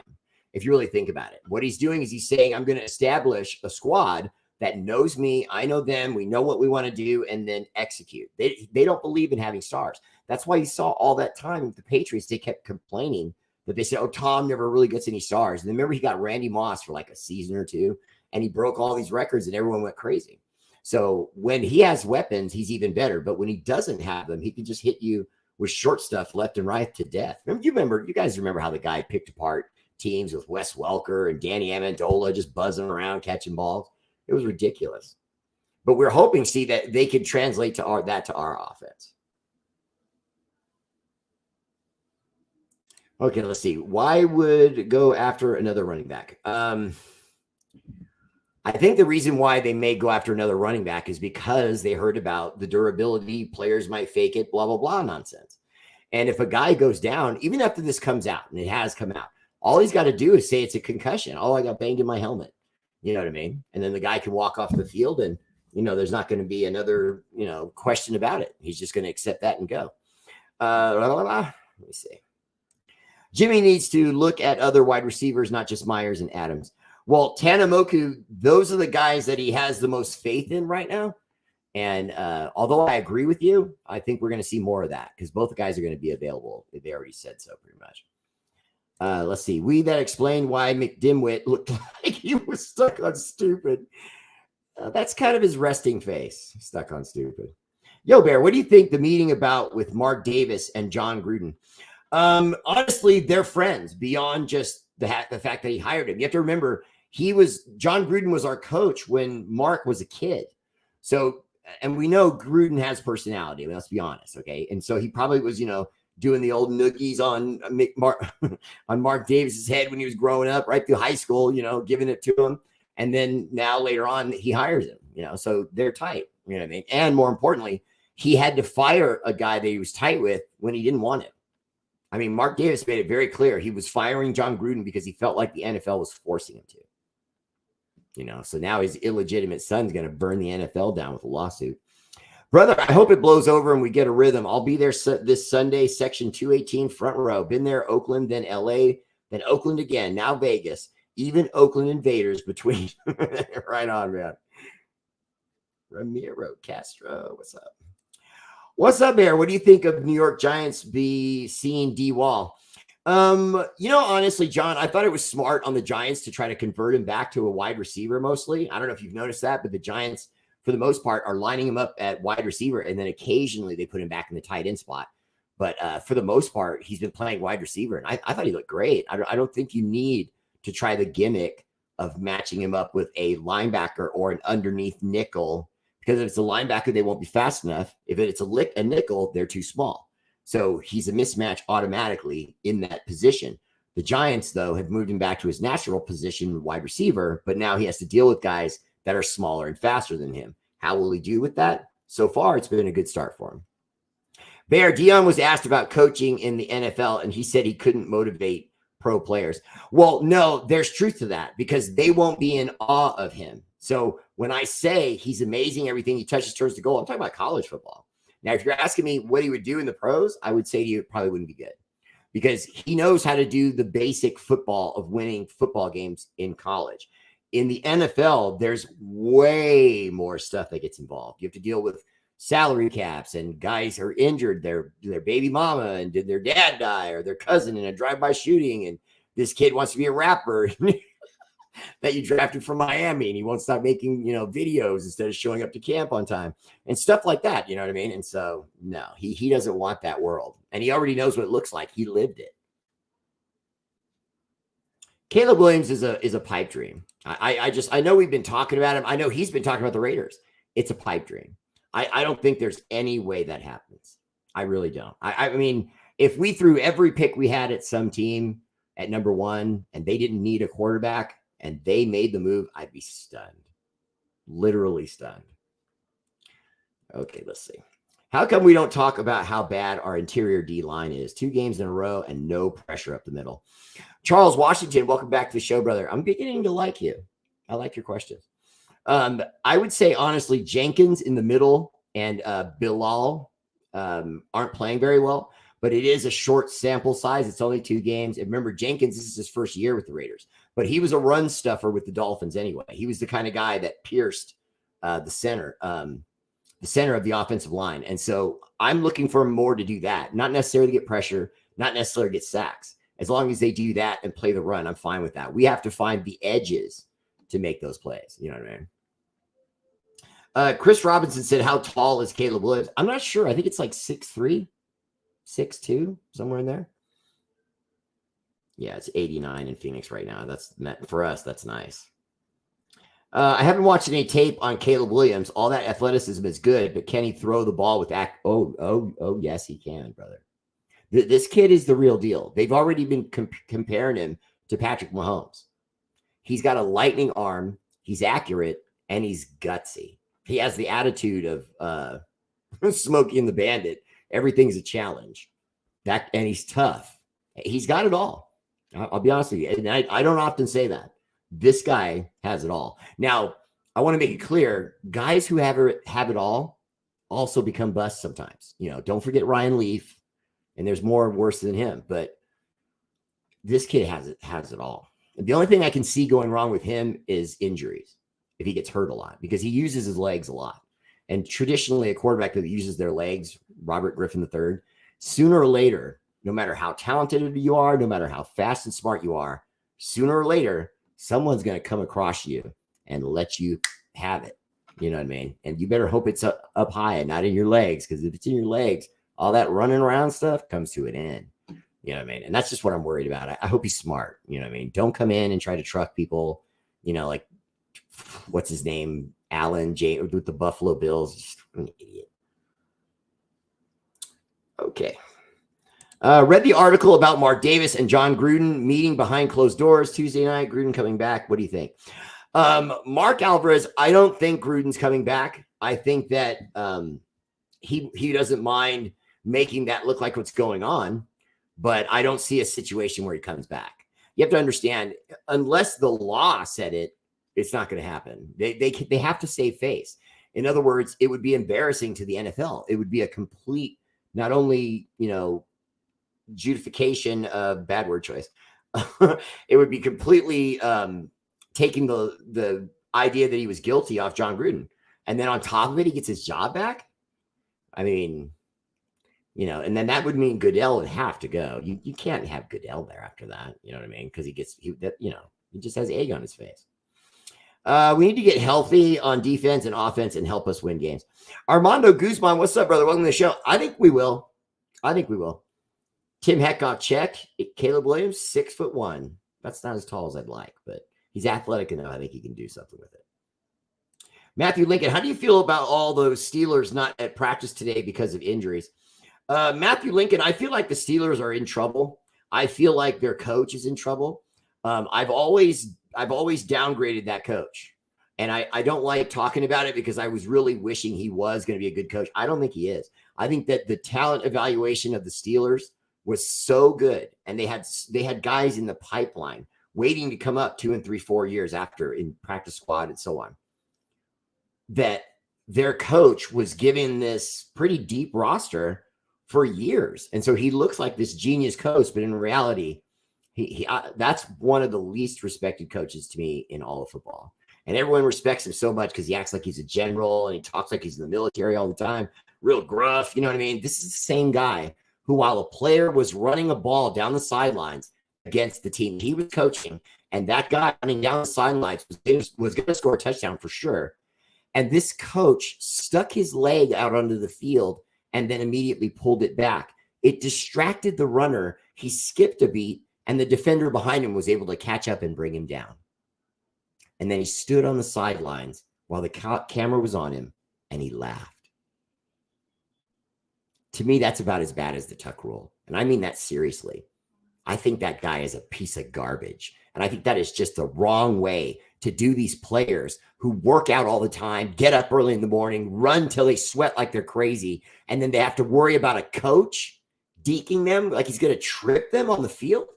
If you really think about it, what he's doing is he's saying, I'm going to establish a squad that knows me. I know them. We know what we want to do, and then execute. They don't believe in having stars. That's why you saw all that time with the Patriots. They kept complaining that they said, Tom never really gets any stars. And then remember, he got Randy Moss for like a season or two, and he broke all these records, and everyone went crazy. So when he has weapons, he's even better. But when he doesn't have them, he can just hit you with short stuff left and right to death. You guys remember how the guy picked apart teams with Wes Welker and Danny Amendola just buzzing around catching balls? It was ridiculous. But we're hoping, see, that they could translate to our offense. Okay, let's see. Why would go after another running back? I think the reason why they may go after another running back is because they heard about the durability, players might fake it, blah, blah, blah nonsense. And if a guy goes down, even after this comes out, and it has come out, all he's got to do is say it's a concussion. Oh, I got banged in my helmet. You know what I mean? And then the guy can walk off the field and, there's not going to be another, question about it. He's just going to accept that and go. Let me see. Jimmy needs to look at other wide receivers, not just Myers and Adams. Well, Tanamoku, those are the guys that he has the most faith in right now. And although I agree with you, I think we're going to see more of that because both the guys are going to be available. They already said so pretty much. Let's see. We that explained why McDimwit looked like he was stuck on stupid. That's kind of his resting face. Stuck on stupid. Yo, Bear, what do you think the meeting about with Mark Davis and John Gruden? Honestly, they're friends beyond just the fact that he hired him. You have to remember, John Gruden was our coach when Mark was a kid. So, and we know Gruden has personality. Let's be honest, okay? And so he probably was, doing the old noogies on Mark Davis's head when he was growing up, right through high school, giving it to him. And then now later on, he hires him, so they're tight, you know what I mean? And more importantly, he had to fire a guy that he was tight with when he didn't want him. I mean, Mark Davis made it very clear he was firing John Gruden because he felt like the NFL was forcing him to. So now his illegitimate son's going to burn the NFL down with a lawsuit. Brother, I hope it blows over and we get a rhythm. I'll be there this Sunday, section 218, front row. Been there, Oakland, then LA, then Oakland again, now Vegas. Even Oakland Invaders between. Right on, man. Ramiro Castro, what's up? What's up, Bear? What do you think of New York Giants be seeing D Wall? Honestly, John, I thought it was smart on the Giants to try to convert him back to a wide receiver mostly. I don't know if you've noticed that, but the Giants, for the most part, are lining him up at wide receiver, and then occasionally they put him back in the tight end spot. But for the most part, he's been playing wide receiver, and I thought he looked great. I don't think you need to try the gimmick of matching him up with a linebacker or an underneath nickel, because if it's a linebacker, they won't be fast enough. If it's a nickel, they're too small. So he's a mismatch automatically in that position. The Giants, though, have moved him back to his natural position, wide receiver, but now he has to deal with guys that are smaller and faster than him. How will he do with that? So far, it's been a good start for him. Bear, Dion was asked about coaching in the NFL, and he said he couldn't motivate pro players. Well, no, there's truth to that because they won't be in awe of him. So when I say he's amazing, everything he touches turns to gold, I'm talking about college football. Now, if you're asking me what he would do in the pros, I would say to you it probably wouldn't be good because he knows how to do the basic football of winning football games in college. In the NFL, there's way more stuff that gets involved. You have to deal with salary caps and guys are injured, their baby mama, and did their dad die or their cousin in a drive-by shooting, and this kid wants to be a rapper that you drafted from Miami, and he won't stop making videos instead of showing up to camp on time and stuff like that. You know what I mean? And so no, he doesn't want that world, and he already knows what it looks like. He lived it. Caleb Williams is a pipe dream. I know we've been talking about him. I know he's been talking about the Raiders. It's a pipe dream. I don't think there's any way that happens. I really don't. I mean, if we threw every pick we had at some team at number one and they didn't need a quarterback and they made the move, I'd be stunned. Literally stunned. Okay, let's see. How come we don't talk about how bad our interior D line is? 2 games in a row and no pressure up the middle. Charles Washington, welcome back to the show, brother. I'm beginning to like you. I like your questions. I would say, honestly, Jenkins in the middle and Bilal aren't playing very well, but it is a short sample size. It's only 2 games. And remember, Jenkins, this is his first year with the Raiders, but he was a run stuffer with the Dolphins anyway. He was the kind of guy that pierced the center of the offensive line. And so I'm looking for more to do that, not necessarily to get pressure, not necessarily to get sacks. As long as they do that and play the run, I'm fine with that. We have to find the edges to make those plays. You know what I mean? Chris Robinson said, how tall is Caleb Williams? I'm not sure. I think it's like 6'3". 6'2", somewhere in there. Yeah, it's 89 in Phoenix right now. That's for us. That's nice. I haven't watched any tape on Caleb Williams. All that athleticism is good, but can he throw the ball with Oh, yes, he can, brother. This kid is the real deal. They've already been comparing him to Patrick Mahomes. He's got a lightning arm. He's accurate, and he's gutsy. He has the attitude of Smokey and the Bandit. Everything's a challenge. And he's tough. He's got it all. I'll be honest with you. And I don't often say that. This guy has it all. Now, I want to make it clear, guys who have it all also become busts sometimes. Don't forget Ryan Leaf, and there's more worse than him. But this kid has it all. The only thing I can see going wrong with him is injuries, if he gets hurt a lot, because he uses his legs a lot. And traditionally, a quarterback that uses their legs, Robert Griffin III, sooner or later, no matter how talented you are, no matter how fast and smart you are, sooner or later, someone's going to come across you and let you have it. You know what I mean? And you better hope it's up high and not in your legs, because if it's in your legs, all that running around stuff comes to an end. You know what I mean? And that's just what I'm worried about. I hope he's smart. You know what I mean? Don't come in and try to truck people, like, what's his name? Allen James with the Buffalo Bills. Just an idiot. Okay. Read the article about Mark Davis and John Gruden meeting behind closed doors Tuesday night. Gruden coming back. What do you think? Mark Alvarez, I don't think Gruden's coming back. I think that he doesn't mind making that look like what's going on, but I don't see a situation where he comes back. You have to understand, unless the law said it, it's not going to happen. They have to save face. In other words, it would be embarrassing to the NFL. It would be a complete, not only, justification of bad word choice. It would be completely taking the idea that he was guilty off John Gruden. And then on top of it, he gets his job back. I mean, and then that would mean Goodell would have to go. You can't have Goodell there after that. You know what I mean? Because he just has egg on his face. We need to get healthy on defense and offense and help us win games. Armando Guzman, what's up, brother? Welcome to the show. I think we will. Tim Heckhoff, check. Caleb Williams, 6'1". That's not as tall as I'd like, but he's athletic enough. I think he can do something with it. Matthew Lincoln, how do you feel about all those Steelers not at practice today because of injuries? Matthew Lincoln, I feel like the Steelers are in trouble. I feel like their coach is in trouble. I've always downgraded that coach, and I don't like talking about it because I was really wishing he was going to be a good coach. I don't think he is. I think that the talent evaluation of the Steelers was so good, and they had guys in the pipeline waiting to come up 2 and 3, 4 years after in practice squad and so on, that their coach was given this pretty deep roster for years. And so he looks like this genius coach, but in reality, he that's one of the least respected coaches to me in all of football. And everyone respects him so much because he acts like he's a general and he talks like he's in the military all the time, real gruff. You know what I mean? This is the same guy who, while a player was running a ball down the sidelines against the team he was coaching, and that guy running down the sidelines was going to score a touchdown for sure. And this coach stuck his leg out onto the field and then immediately pulled it back. It distracted the runner. He skipped a beat, and the defender behind him was able to catch up and bring him down. And then he stood on the sidelines while the camera was on him, and he laughed. To me, that's about as bad as the tuck rule. And I mean that seriously. I think that guy is a piece of garbage. And I think that is just the wrong way to do these players who work out all the time, get up early in the morning, run till they sweat like they're crazy, and then they have to worry about a coach deking them like he's going to trip them on the field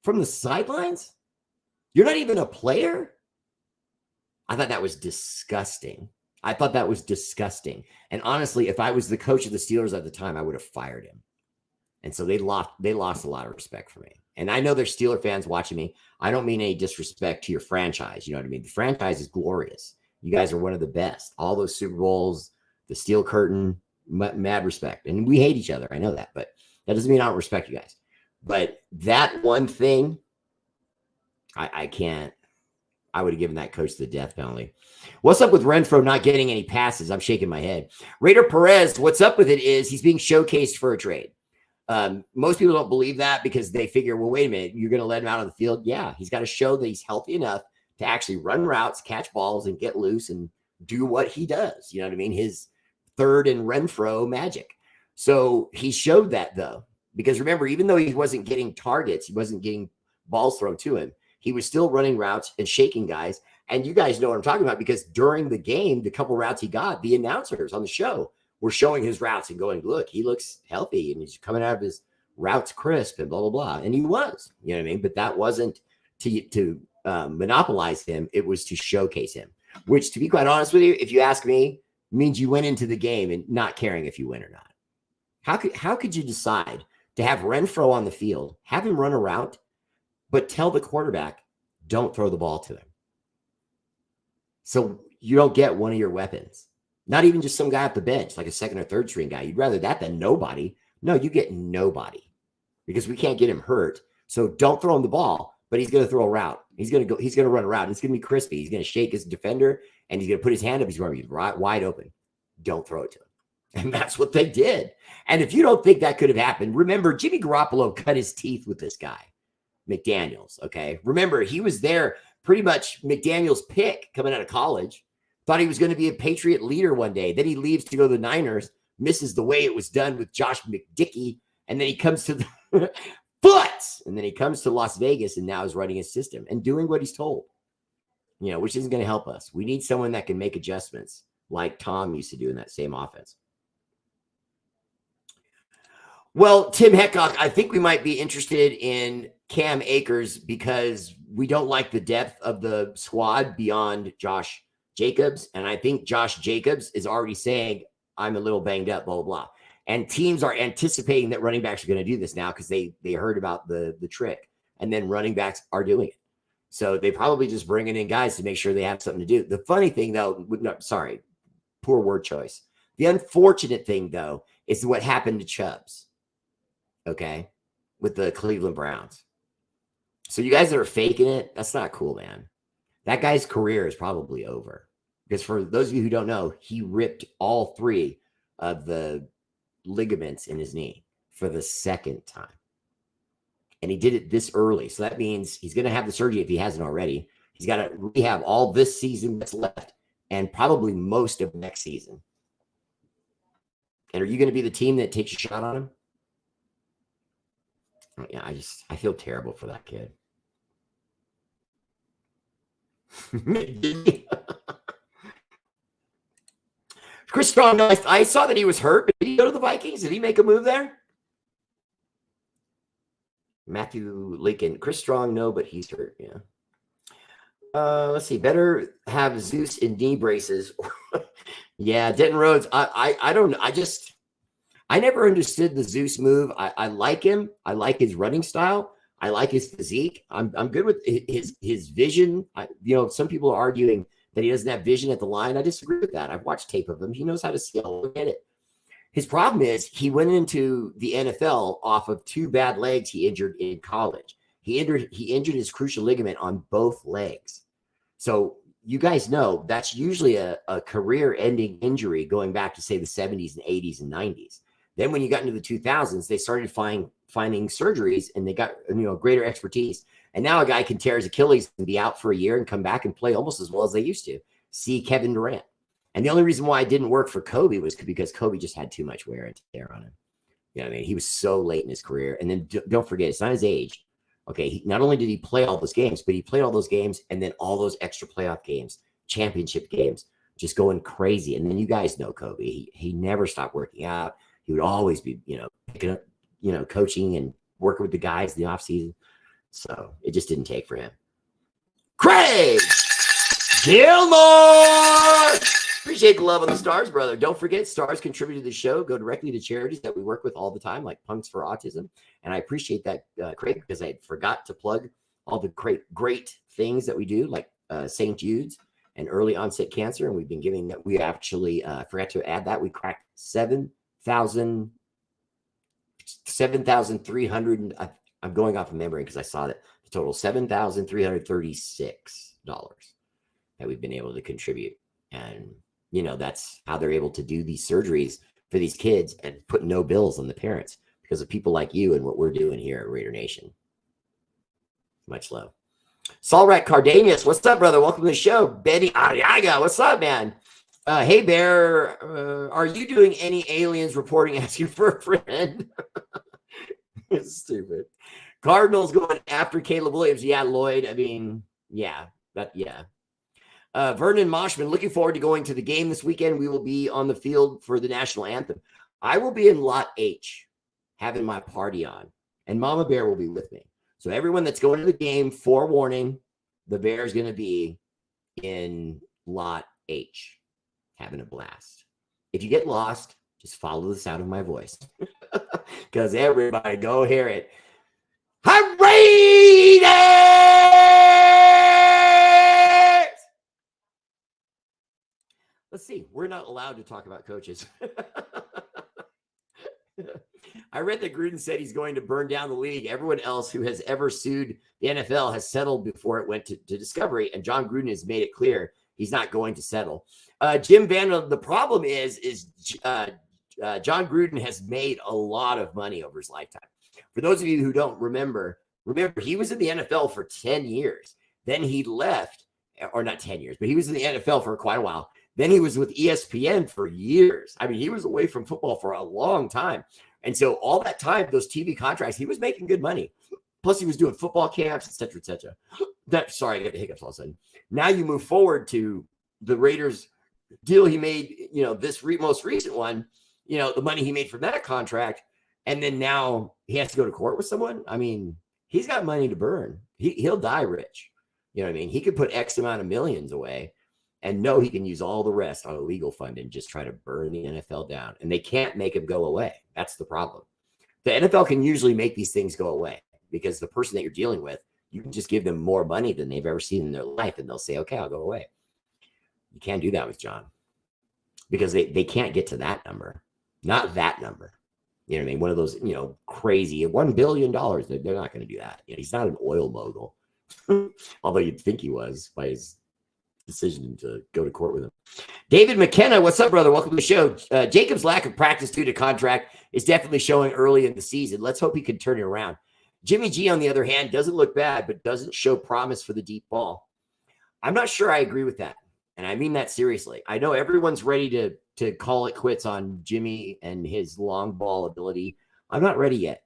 from the sidelines. You're not even a player. I thought that was disgusting. And honestly, if I was the coach of the Steelers at the time, I would have fired him. And so they lost a lot of respect for me. And I know there's Steeler fans watching me. I don't mean any disrespect to your franchise. You know what I mean? The franchise is glorious. You guys are one of the best. All those Super Bowls, the Steel Curtain, mad respect. And we hate each other. I know that. But that doesn't mean I don't respect you guys. But that one thing, I can't. I would have given that coach the death penalty. What's up with Renfro not getting any passes? I'm shaking my head. Raider Perez, what's up with it is he's being showcased for a trade. Most people don't believe that because they figure, well, wait a minute, you're going to let him out on the field. Yeah, he's got to show that he's healthy enough to actually run routes, catch balls, and get loose and do what he does. You know what I mean? His third and Renfro magic. So he showed that, though, because remember, even though he wasn't getting targets, he wasn't getting balls thrown to him, he was still running routes and shaking guys. And you guys know what I'm talking about because during the game, the couple routes he got, the announcers on the show were showing his routes and going, look, he looks healthy and he's coming out of his routes crisp and blah, blah, blah. And he was, you know what I mean? But that wasn't to monopolize him. It was to showcase him, which, to be quite honest with you, if you ask me, means you went into the game and not caring if you win or not. How could you decide to have Renfro on the field, have him run a route, but tell the quarterback, don't throw the ball to him? So you don't get one of your weapons. Not even just some guy at the bench, like a second or third string guy. You'd rather that than nobody. No, you get nobody because we can't get him hurt. So don't throw him the ball, but he's going to throw a route. He's going to run a route. It's going to be crispy. He's going to shake his defender and he's going to put his hand up. He's going to be wide open. Don't throw it to him. And that's what they did. And if you don't think that could have happened, remember Jimmy Garoppolo cut his teeth with this guy, McDaniels. Okay. Remember, he was there pretty much McDaniels' pick coming out of college. Thought he was going to be a Patriot leader one day. Then he leaves to go to the Niners, misses the way it was done with Josh McDickey. And then he comes to the foot. And then he comes to Las Vegas and now is running his system and doing what he's told, which isn't going to help us. We need someone that can make adjustments like Tom used to do in that same offense. Well, Tim Heckcock, I think we might be interested in Cam Akers because we don't like the depth of the squad beyond Josh Jacobs. And I think Josh Jacobs is already saying, I'm a little banged up, blah, blah, blah. And teams are anticipating that running backs are going to do this now because they heard about the trick. And then running backs are doing it. So they probably just bringing in guys to make sure they have something to do. The funny thing, though, poor word choice. The unfortunate thing, though, is what happened to Chubbs, okay, with the Cleveland Browns. So you guys that are faking it, that's not cool, man. That guy's career is probably over. Because for those of you who don't know, he ripped all 3 of the ligaments in his knee for the second time. And he did it this early. So that means he's going to have the surgery if he hasn't already. He's got to rehab all this season that's left and probably most of next season. And are you going to be the team that takes a shot on him? Yeah, I feel terrible for that kid. Chris Strong, I saw that he was hurt. Did he go to the Vikings? Did he make a move there? Matthew Lincoln. Chris Strong, no, but he's hurt. Yeah. Let's see. Better have Zeus in knee braces. Yeah, Denton Rhodes. I don't. I never understood the Zeus move. I like him. I like his running style. I like his physique. I'm good with his vision. Some people are arguing that he doesn't have vision at the line. I disagree with that. I've watched tape of him. He knows how to skill. Look at it. His problem is he went into the NFL off of 2 bad legs he injured in college. He injured his cruciate ligament on both legs. So you guys know that's usually a career-ending injury going back to, say, the 70s and 80s and 90s. Then when you got into the 2000s, they started finding surgeries and they got greater expertise. And now a guy can tear his Achilles and be out for a year and come back and play almost as well as they used to. See Kevin Durant. And the only reason why it didn't work for Kobe was because Kobe just had too much wear and tear on him. You know what I mean? He was so late in his career. And then don't forget, it's not his age. Okay, not only did he play all those games, but he played all those games and then all those extra playoff games, championship games, just going crazy. And then you guys know Kobe. He never stopped working out. He would always be, picking up, coaching and working with the guys in the offseason. So it just didn't take for him. Craig Gilmore! Appreciate the love on the stars, brother. Don't forget, stars contribute to the show. Go directly to charities that we work with all the time, like Punks for Autism. And I appreciate that, Craig, because I forgot to plug all the great things that we do, like St. Jude's and early onset cancer. And we've been giving that. We actually forgot to add that. We cracked 7,300. I'm going off of memory because I saw that the total $7,336 that we've been able to contribute. And, that's how they're able to do these surgeries for these kids and put no bills on the parents because of people like you and what we're doing here at Raider Nation. Much love. Solrat Cardenas, what's up, brother? Welcome to the show. Betty Ariaga, what's up, man? Hey, Bear, are you doing any aliens reporting asking for a friend? It's stupid. Cardinals going after Caleb Williams. Yeah, Lloyd. I mean, yeah. Vernon Moshman, looking forward to going to the game this weekend. We will be on the field for the national anthem. I will be in Lot H having my party on, and Mama Bear will be with me. So everyone that's going to the game, forewarning, the Bear is going to be in Lot H having a blast. If you get lost, just follow the sound of my voice because everybody go hear it. Raiders! Let's see. We're not allowed to talk about coaches. I read that Gruden said he's going to burn down the league. Everyone else who has ever sued the NFL has settled before it went to discovery, and John Gruden has made it clear he's not going to settle. Jim Vandal, the problem is John Gruden has made a lot of money over his lifetime. For those of you who don't remember he was in the NFL for 10 years. Then he left, or not 10 years, but he was in the NFL for quite a while. Then he was with ESPN for years. I mean, he was away from football for a long time. And so all that time, those TV contracts, he was making good money. Plus, he was doing football camps, et cetera, et cetera. Sorry, I got the hiccups all of a sudden. Now you move forward to the Raiders deal he made, this most recent one, the money he made from that contract. And then now he has to go to court with someone. I mean, he's got money to burn. He'll die rich. You know what I mean? He could put X amount of millions away and know he can use all the rest on a legal fund and just try to burn the NFL down. And they can't make him go away. That's the problem. The NFL can usually make these things go away because the person that you're dealing with, you can just give them more money than they've ever seen in their life. And they'll say, okay, I'll go away. You can't do that with John because they can't get to that number. Not that number. You know what I mean? One of those, crazy $1 billion. They're not going to do that. He's not an oil mogul. Although you'd think he was by his decision to go to court with him. David McKenna, what's up, brother? Welcome to the show. Jacob's lack of practice due to contract is definitely showing early in the season. Let's hope he can turn it around. Jimmy G, on the other hand, doesn't look bad, but doesn't show promise for the deep ball. I'm not sure I agree with that. And I mean that seriously. I know everyone's ready to call it quits on Jimmy and his long ball ability. I'm not ready yet.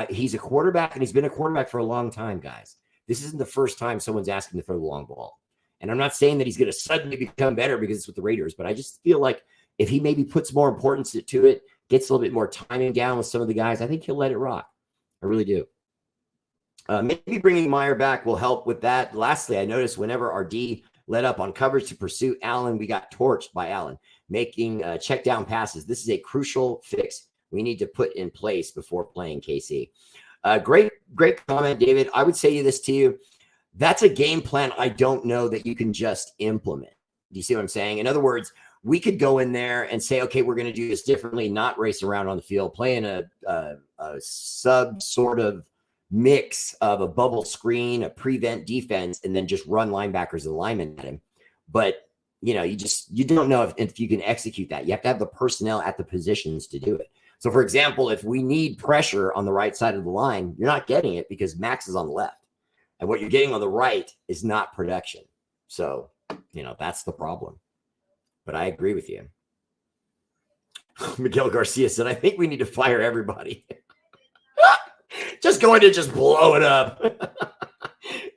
He's a quarterback, and he's been a quarterback for a long time, guys. This isn't the first time someone's asking to throw the long ball. And I'm not saying that he's going to suddenly become better because it's with the Raiders, but I just feel like if he maybe puts more importance to it, gets a little bit more timing down with some of the guys, I think he'll let it rock. I really do. Maybe bringing Meyer back will help with that. Lastly, I noticed whenever our D led up on coverage to pursue Allen, we got torched by Allen, making check down passes. This is a crucial fix we need to put in place before playing KC. Great comment, David. I would say this to you. That's a game plan I don't know that you can just implement. Do you see what I'm saying? In other words, we could go in there and say, okay, we're going to do this differently, not race around on the field, play in a sub sort of mix of a bubble screen, a prevent defense, and then just run linebackers and linemen at him. But, you don't know if you can execute that. You have to have the personnel at the positions to do it. So, for example, if we need pressure on the right side of the line, you're not getting it because Max is on the left. And what you're getting on the right is not production. So, that's the problem. But I agree with you. Miguel Garcia said, I think we need to fire everybody. Just going to just blow it up.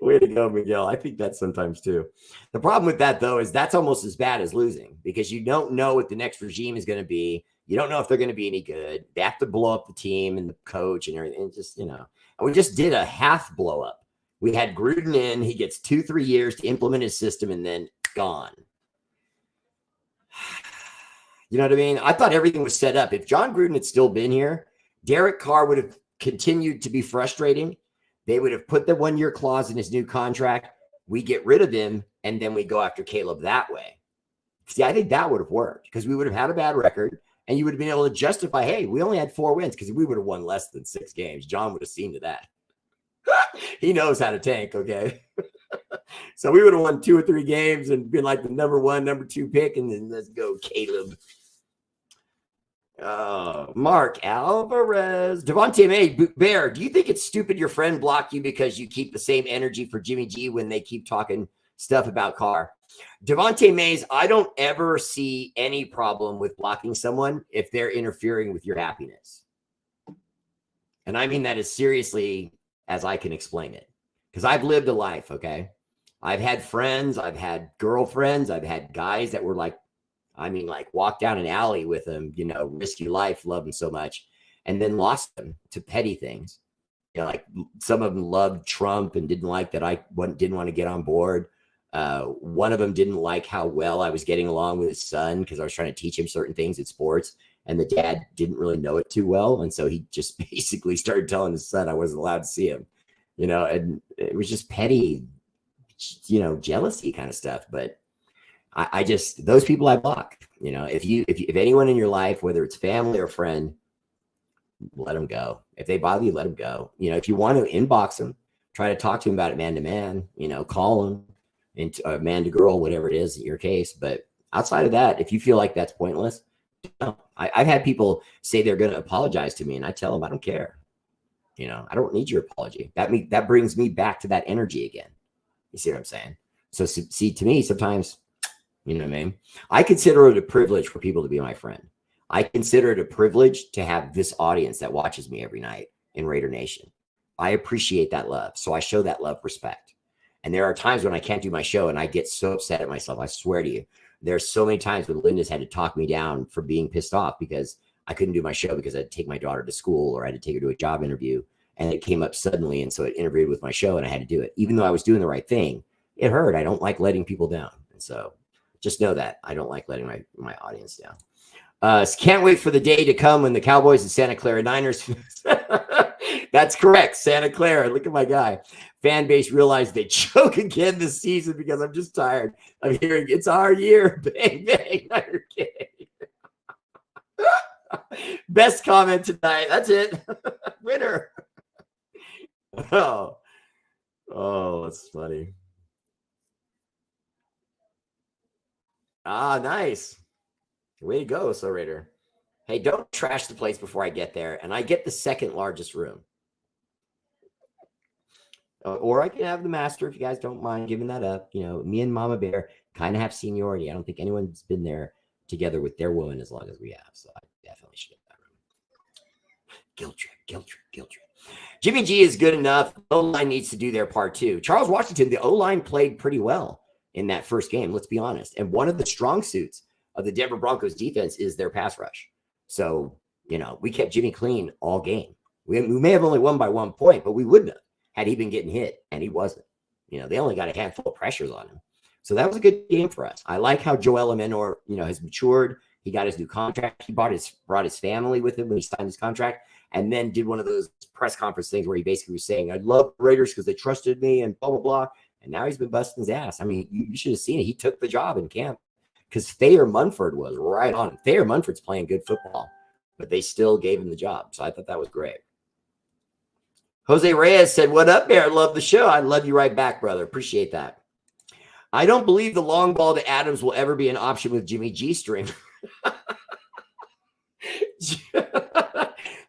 Way to go, Miguel. I think that sometimes too. The problem with that, though, is that's almost as bad as losing because you don't know what the next regime is going to be. You don't know if they're going to be any good. They have to blow up the team and the coach and everything. Just, and we just did a half blow up. We had Gruden in. He gets 2-3 years to implement his system and then gone. You know what I mean? I thought everything was set up. If John Gruden had still been here, Derek Carr would have continued to be frustrating. They would have put the 1-year clause in his new contract. We get rid of him, and then we go after Caleb that way. See, I think that would have worked because we would have had a bad record, and you would have been able to justify, hey, we only had 4 wins because we would have won less than 6 games. John would have seen to that. He knows how to tank, okay? So we would have won 2 or 3 games and been like the number 1, number 2 pick, and then let's go, Caleb. Mark Alvarez, Devontae May, Bear. Do you think it's stupid your friend blocked you because you keep the same energy for Jimmy G when they keep talking stuff about Carr? Devontae Mays, I don't ever see any problem with blocking someone if they're interfering with your happiness. And I mean that as seriously as I can explain it, because I've lived a life. Okay. I've had friends, I've had girlfriends, I've had guys that were like, walk down an alley with them, risk your life, love them so much, and then lost them to petty things. Like some of them loved Trump and didn't like that I didn't want to get on board. One of them didn't like how well I was getting along with his son because I was trying to teach him certain things in sports, and the dad didn't really know it too well. And so he just basically started telling his son I wasn't allowed to see him, and it was just petty, jealousy kind of stuff. But I just, those people I block. If anyone in your life, whether it's family or friend, let them go. If they bother you, let them go. If you want to inbox them, try to talk to them about it man to man. Call them, and man to girl, whatever it is in your case. But outside of that, if you feel like that's pointless, no. I've had people say they're going to apologize to me, and I tell them I don't care. I don't need your apology. That brings me back to that energy again. You see what I'm saying? So see, to me, sometimes. You know what I mean? I consider it a privilege for people to be my friend. I consider it a privilege to have this audience that watches me every night in Raider Nation. I appreciate that love. So I show that love, respect. And there are times when I can't do my show and I get so upset at myself. I swear to you, there's so many times when Linda's had to talk me down for being pissed off because I couldn't do my show because I had to take my daughter to school or I had to take her to a job interview. And it came up suddenly. And so it interfered with my show and I had to do it. Even though I was doing the right thing, it hurt. I don't like letting people down. And so just know that I don't like letting my audience down. Can't wait for the day to come when the Cowboys and Santa Clara Niners. That's correct. Santa Clara. Look at my guy. Fan base realized they choke again this season because I'm just tired of hearing it's our year. Bang, bang. Niner King. Best comment tonight. That's it. Winner. Oh, that's funny. Nice. Way to go, So Raider. Hey, don't trash the place before I get there. And I get the second largest room. Or I can have the master if you guys don't mind giving that up. Me and Mama Bear kind of have seniority. I don't think anyone's been there together with their woman as long as we have. So I definitely should get that room. Guilt trip. Jimmy G is good enough. O-line needs to do their part too. Charles Washington, the O-line played pretty well in that first game, let's be honest. And one of the strong suits of the Denver Broncos defense is their pass rush. So, we kept Jimmy clean all game. We may have only won by 1 point, but we wouldn't have had he been getting hit, and he wasn't. They only got a handful of pressures on him. So that was a good game for us. I like how Joel Amenor, has matured. He got his new contract. He brought his family with him when he signed his contract, and then did one of those press conference things where he basically was saying, I love the Raiders because they trusted me and blah, blah, blah. And now he's been busting his ass. I mean, you should have seen it. He took the job in camp because Thayer Munford was right on. Thayer Munford's playing good football, but they still gave him the job. So I thought that was great. Jose Reyes said, what up, Bear? Love the show. I love you right back, brother. Appreciate that. I don't believe the long ball to Adams will ever be an option with Jimmy G string.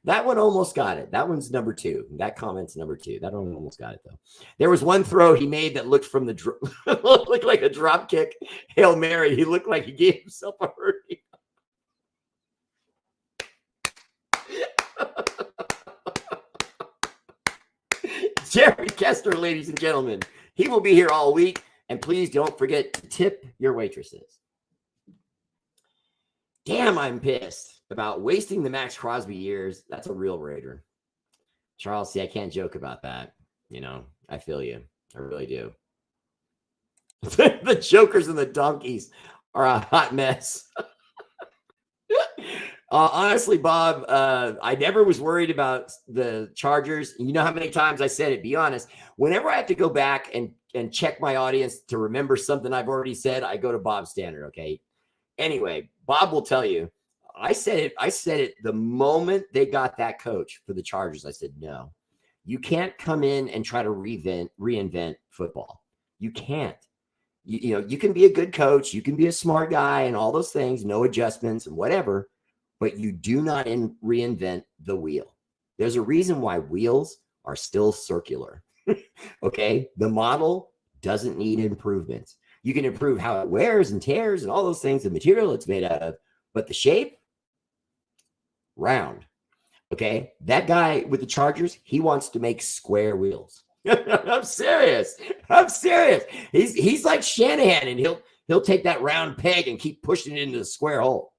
That one almost got it. That one's number 2. That comment's number 2. That one almost got it, though. There was one throw he made that looked from the looked like a drop kick Hail Mary. He looked like he gave himself a hurry. Jerry Kester, ladies and gentlemen. He will be here all week. And please don't forget to tip your waitresses. Damn, I'm pissed about wasting the Max Crosby years. That's a real Raider. Charles, see, I can't joke about that. I feel you. I really do. The Jokers and the Donkeys are a hot mess. Honestly, Bob, I never was worried about the Chargers. You know how many times I said it. Be honest. Whenever I have to go back and check my audience to remember something I've already said, I go to Bob Standard, okay? Anyway, Bob will tell you, I said it the moment they got that coach for the Chargers. I said, no, you can't come in and try to reinvent football. You can't. You can be a good coach. You can be a smart guy and all those things, no adjustments and whatever. but you do not reinvent the wheel. There's a reason why wheels are still circular. Okay. The model doesn't need improvements. You can improve how it wears and tears and all those things, the material it's made out of, but the shape, round. Okay. That guy with the Chargers, he wants to make square wheels. I'm serious. I'm serious. He's like Shanahan, and he'll take that round peg and keep pushing it into the square hole.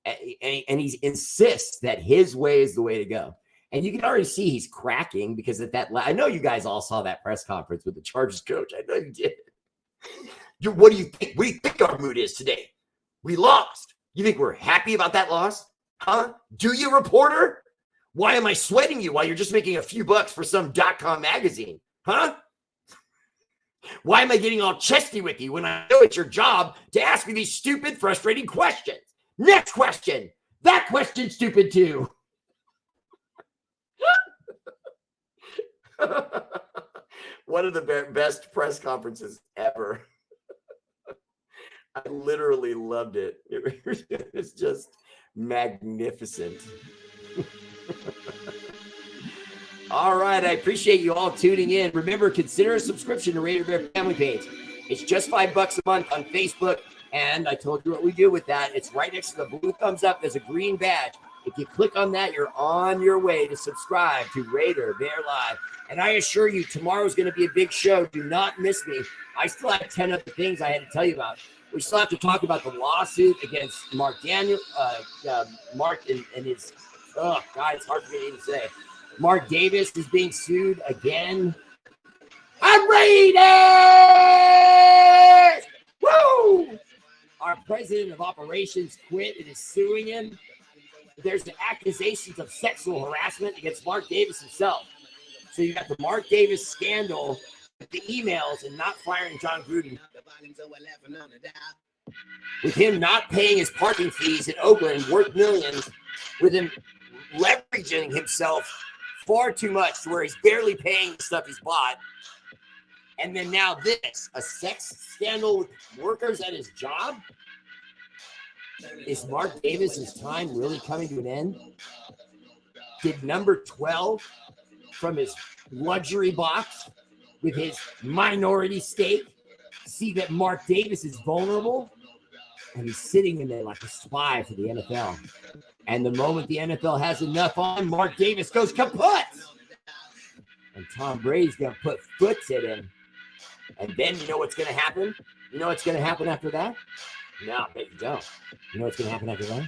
And he insists that his way is the way to go. And you can already see he's cracking because at that, I know you guys all saw that press conference with the Chargers coach. I know you did. What do you think? What do you think our mood is today? We lost. You think we're happy about that loss? Huh? Do you, reporter? Why am I sweating you while you're just making a few bucks for some .com magazine? Huh? Why am I getting all chesty with you when I know it's your job to ask me these stupid, frustrating questions? Next question. That question's stupid too. One of the best press conferences ever. I literally loved it. It's just magnificent. All right. I appreciate you all tuning in. Remember, consider a subscription to R8RBEAR family page. It's just $5 a month on Facebook. And I told you what we do with that. It's right next to the blue thumbs up. There's a green badge. If you click on that, you're on your way to subscribe to R8RBEAR Live. And I assure you, tomorrow's going to be a big show. Do not miss me. I still have 10 other things I had to tell you about. We still have to talk about the lawsuit against Mark Daniel, Mark and his, oh, God, it's hard for me to say. Mark Davis is being sued again. R8RBEAR! Woo! Our president of operations quit and is suing him. There's accusations of sexual harassment against Mark Davis himself. So you got the Mark Davis scandal with the emails and not firing John Gruden. With him not paying his parking fees in Oakland worth millions, with him leveraging himself far too much to where he's barely paying the stuff he's bought. And then now this, a sex scandal with workers at his job? Is Mark Davis's time really coming to an end? Did number 12 from his luxury box with his minority stake see that Mark Davis is vulnerable? And he's sitting in there like a spy for the NFL. And the moment the NFL has enough on, Mark Davis goes kaput. And Tom Brady's going to put foots at him. And then you know what's going to happen? You know what's going to happen after that? No, I bet you don't. You know what's going to happen after that?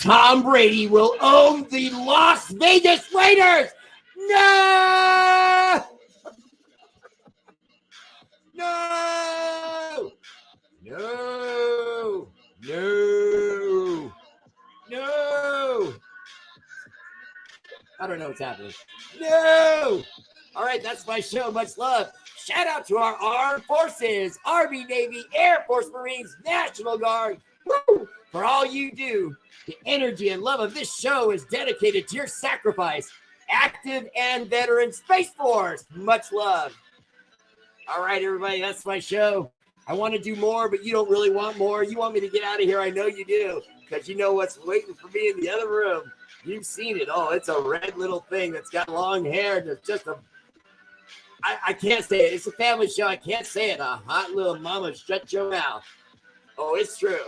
Tom Brady will own the Las Vegas Raiders. No! No! No! No! No! I don't know what's happening. No! All right, that's my show. Much love. Shout out to our armed forces, Army, Navy, Air Force, Marines, National Guard. Woo! For all you do, the energy and love of this show is dedicated to your sacrifice, active and veteran Space Force. Much love. All right, everybody, that's my show. I want to do more, but you don't really want more. You want me to get out of here. I know you do, because you know what's waiting for me in the other room. You've seen it. Oh, it's a red little thing that's got long hair. There's just a I can't say it. It's a family show. I can't say it. A hot little mama, shut your mouth. Oh, it's true.